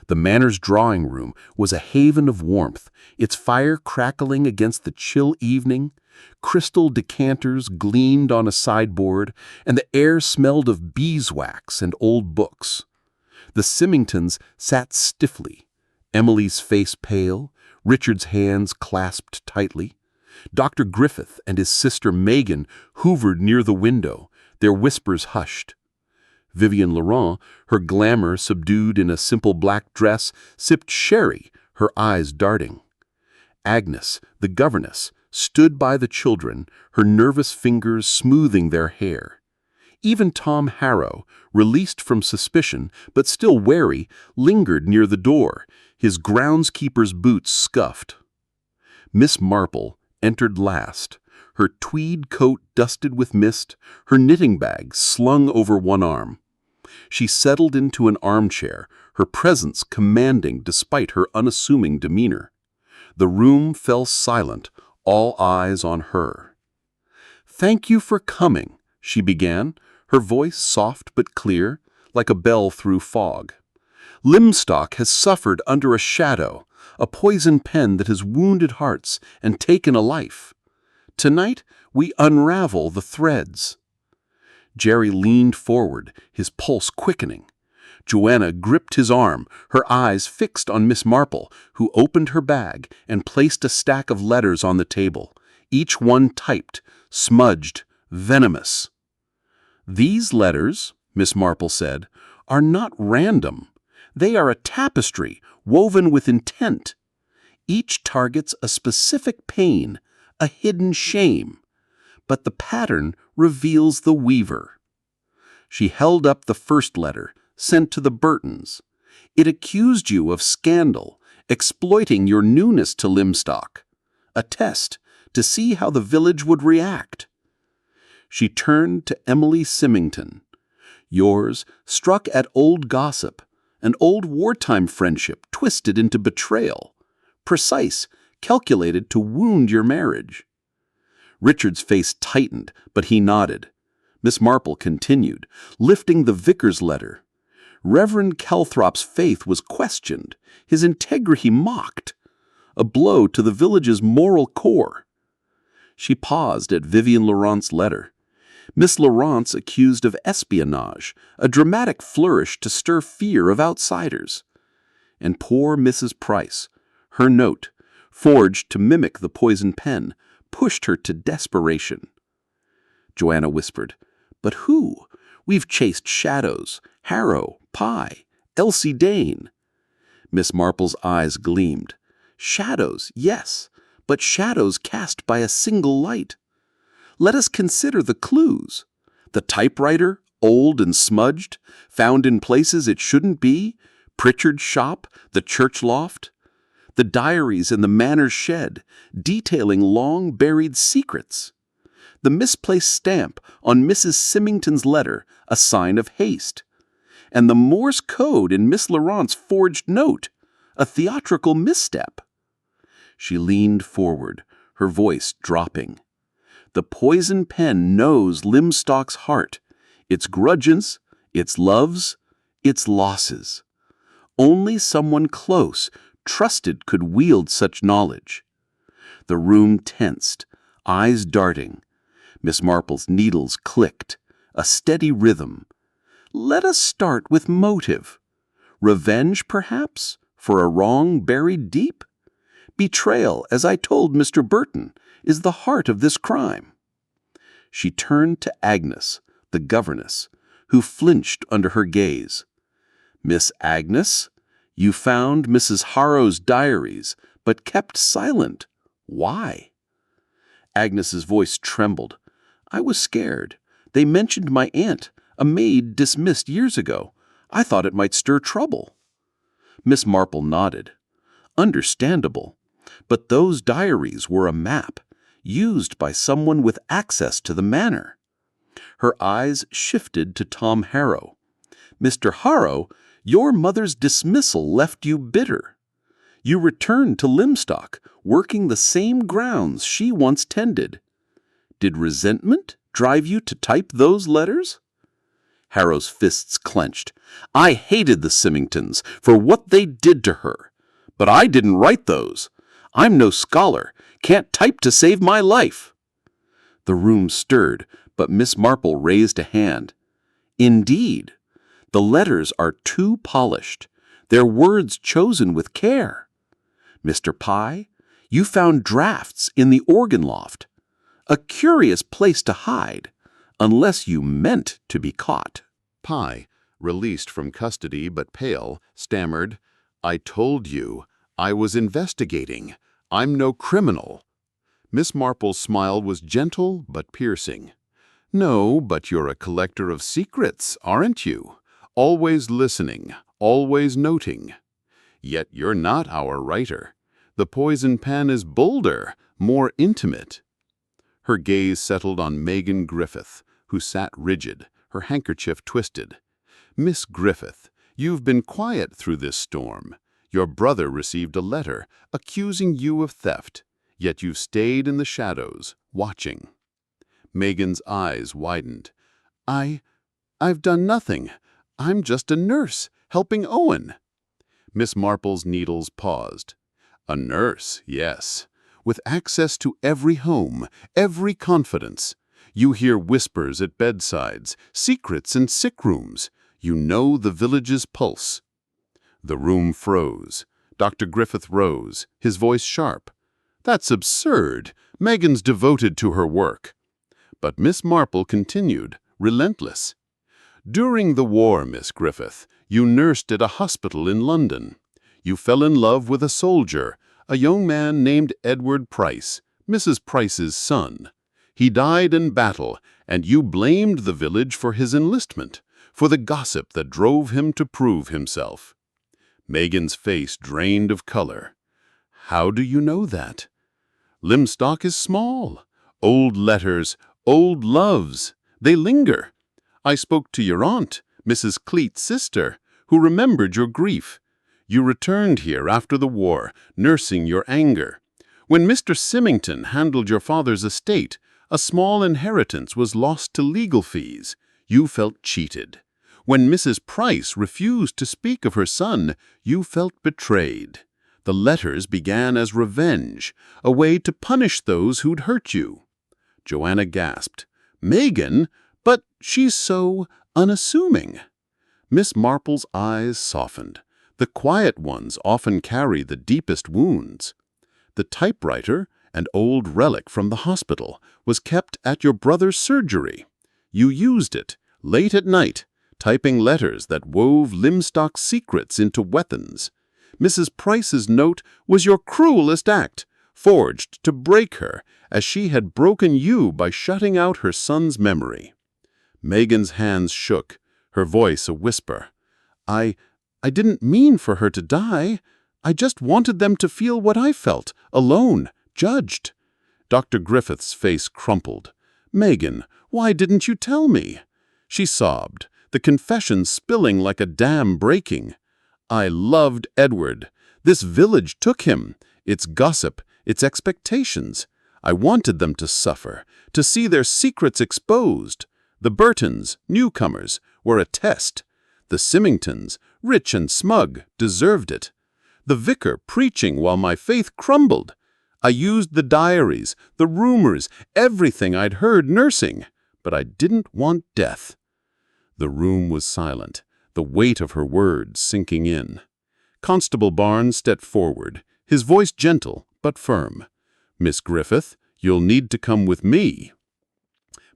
Speaker 3: The manor's drawing room was a haven of warmth, its fire crackling against the chill evening. Crystal decanters gleamed on a sideboard, and the air smelled of beeswax and old books. The Symingtons sat stiffly, Emily's face pale, Richard's hands clasped tightly. Dr. Griffith and his sister Megan hovered near the window, their whispers hushed. Vivian Laurent, her glamour subdued in a simple black dress, sipped sherry, her eyes darting. Agnes, the governess, stood by the children, her nervous fingers smoothing their hair. Even Tom Harrow, released from suspicion but still wary, lingered near the door, his groundskeeper's boots scuffed. Miss Marple entered last, her tweed coat dusted with mist, her knitting bag slung over one arm. She settled into an armchair, her presence commanding despite her unassuming demeanor. The room fell silent, all eyes on her. "Thank you for coming," she began, her voice soft but clear, like a bell through fog. "Lymstock has suffered under a shadow, a poison pen that has wounded hearts and taken a life. Tonight, we unravel the threads." Jerry leaned forward, his pulse quickening. Joanna gripped his arm, her eyes fixed on Miss Marple, who opened her bag and placed a stack of letters on the table, each one typed, smudged, venomous. "These letters," Miss Marple said, "are not random. They are a tapestry woven with intent. Each targets a specific pain, a hidden shame, but the pattern reveals the weaver." She held up the first letter, sent to the Burtons. "It accused you of scandal, exploiting your newness to Lymstock. A test to see how the village would react." She turned to Emily Symington. "Yours struck at old gossip, an old wartime friendship twisted into betrayal. Precise, calculated to wound your marriage." Richard's face tightened, but he nodded. Miss Marple continued, lifting the vicar's letter. "Reverend Calthrop's faith was questioned, his integrity mocked. A blow to the village's moral core." She paused at Vivian Laurent's letter. Miss Laurent's accused of espionage, a dramatic flourish to stir fear of outsiders. And poor Mrs. Price, her note, forged to mimic the poison pen, pushed her to desperation. Joanna whispered, "But who? We've chased shadows, Harrow, Pye, Elsie Dane." Miss Marple's eyes gleamed. "Shadows, yes, but shadows cast by a single light. Let us consider the clues. The typewriter, old and smudged, found in places it shouldn't be, Pritchard's shop, the church loft. The diaries in the manor's shed, detailing long-buried secrets. The misplaced stamp on Mrs. Symington's letter, a sign of haste. And the Morse code in Miss Laurent's forged note, a theatrical misstep." She leaned forward, her voice dropping. "The poison pen knows Lymstock's heart, its grudges, its loves, its losses. Only someone close, trusted could wield such knowledge." The room tensed, eyes darting. Miss Marple's needles clicked, a steady rhythm. Let us start with motive. Revenge, perhaps, for a wrong buried deep? Betrayal, as I told Mr. Burton, is the heart of this crime. She turned to Agnes, the governess, who flinched under her gaze. Miss Agnes, you found Mrs. Harrow's diaries, but kept silent. Why? Agnes's voice trembled. I was scared. They mentioned my aunt, a maid dismissed years ago. I thought it might stir trouble. Miss Marple nodded. Understandable. But those diaries were a map, used by someone with access to the manor. Her eyes shifted to Tom Harrow. Mr. Harrow, your mother's dismissal left you bitter. You returned to Lymstock, working the same grounds she once tended. Did resentment drive you to type those letters? Harrow's fists clenched. I hated the Symingtons for what they did to her. But I didn't write those. I'm no scholar, can't type to save my life. The room stirred, but Miss Marple raised a hand. Indeed, the letters are too polished, their words chosen with care. Mr. Pye, you found drafts in the organ loft. A curious place to hide, unless you meant to be caught.
Speaker 2: Pye, released from custody but pale, stammered, I told you, I was investigating. I'm no criminal. Miss Marple's smile was gentle but piercing. No, but you're a collector of secrets, aren't you? Always listening, always noting. Yet you're not our writer. The poison pen is bolder, more intimate. Her gaze settled on Megan Griffith, who sat rigid, her handkerchief twisted. Miss Griffith, you've been quiet through this storm. Your brother received a letter accusing you of theft, yet you've stayed in the shadows, watching. Megan's eyes widened. I've done nothing. I'm just a nurse, helping Owen. Miss Marple's needles paused. A nurse, yes, with access to every home, every confidence. You hear whispers at bedsides, secrets in sick rooms. You know the village's pulse. The room froze. Dr. Griffith rose, his voice sharp. That's absurd. Megan's devoted to her work. But Miss Marple continued, relentless. During the war, Miss Griffith, you nursed at a hospital in London. You fell in love with a soldier, a young man named Edward Price, Mrs. Price's son. He died in battle, and you blamed the village for his enlistment, for the gossip that drove him to prove himself. Megan's face drained of color. How do you know that? Lymstock is small. Old letters, old loves, they linger. I spoke to your aunt, Mrs. Cleet's sister, who remembered your grief. You returned here after the war, nursing your anger. When Mr. Symington handled your father's estate, a small inheritance was lost to legal fees. You felt cheated. When Mrs. Price refused to speak of her son, you felt betrayed. The letters began as revenge, a way to punish those who'd hurt you. Joanna gasped. Megan? But she's so unassuming. Miss Marple's eyes softened. The quiet ones often carry the deepest wounds. The typewriter, an old relic from the hospital, was kept at your brother's surgery. You used it, late at night, typing letters that wove Lymstock's secrets into weapons. Mrs. Price's note was your cruelest act, forged to break her, as she had broken you by shutting out her son's memory. Megan's hands shook, her voice a whisper. I didn't mean for her to die. I just wanted them to feel what I felt, alone, judged. Dr. Griffith's face crumpled. Megan, why didn't you tell me? She sobbed, the confession spilling like a dam breaking. I loved Edward. This village took him, its gossip, its expectations. I wanted them to suffer, to see their secrets exposed. The Burtons, newcomers, were a test. The Symingtons, rich and smug, deserved it. The vicar preaching while my faith crumbled.
Speaker 3: I used the diaries, the rumors, everything I'd heard nursing, but I didn't want death." The room was silent, the weight of her words sinking in. Constable Barnes stepped forward, his voice gentle but firm. "Miss Griffith, you'll need to come with me."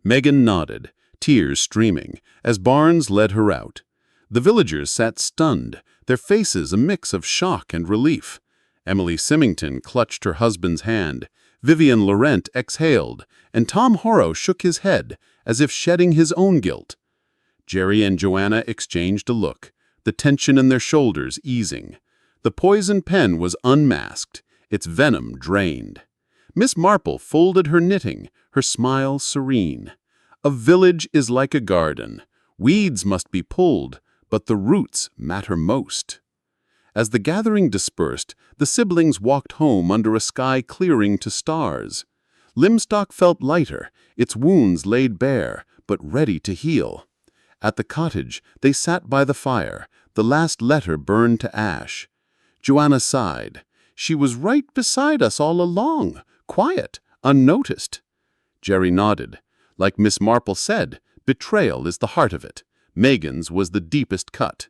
Speaker 3: Megan nodded, tears streaming, as Barnes led her out. The villagers sat stunned, their faces a mix of shock and relief. Emily Symington clutched her husband's hand, Vivian Laurent exhaled, and Tom Horrow shook his head, as if shedding his own guilt. Jerry and Joanna exchanged a look, the tension in their shoulders easing. The poison pen was unmasked, its venom drained. Miss Marple folded her knitting, her smile serene. "A village is like a garden. Weeds must be pulled, but the roots matter most." As the gathering dispersed, the siblings walked home under a sky clearing to stars. Lymstock felt lighter, its wounds laid bare, but ready to heal. At the cottage, they sat by the fire, the last letter burned to ash. Joanna sighed. "She was right beside us all along, quiet, unnoticed." Jerry nodded. Like Miss Marple said, betrayal is the heart of it. Megan's was the deepest cut.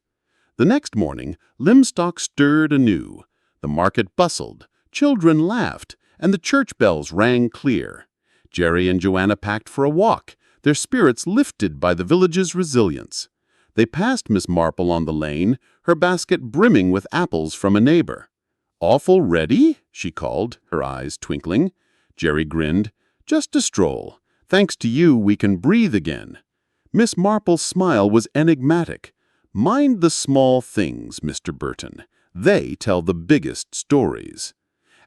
Speaker 3: The next morning, Lymstock stirred anew. The market bustled, children laughed, and the church bells rang clear. Jerry and Joanna packed for a walk, their spirits lifted by the village's resilience. They passed Miss Marple on the lane, her basket brimming with apples from a neighbor. "Awful ready?" she called, her eyes twinkling. Jerry grinned. "Just a stroll. Thanks to you, we can breathe again." Miss Marple's smile was enigmatic. "Mind the small things, Mr. Burton. They tell the biggest stories."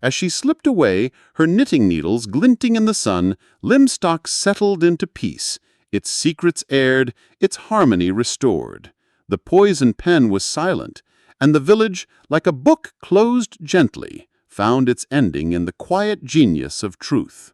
Speaker 3: As she slipped away, her knitting needles glinting in the sun, Lymstock settled into peace, its secrets aired, its harmony restored. The poison pen was silent, and the village, like a book closed gently, found its ending in the quiet genius of truth.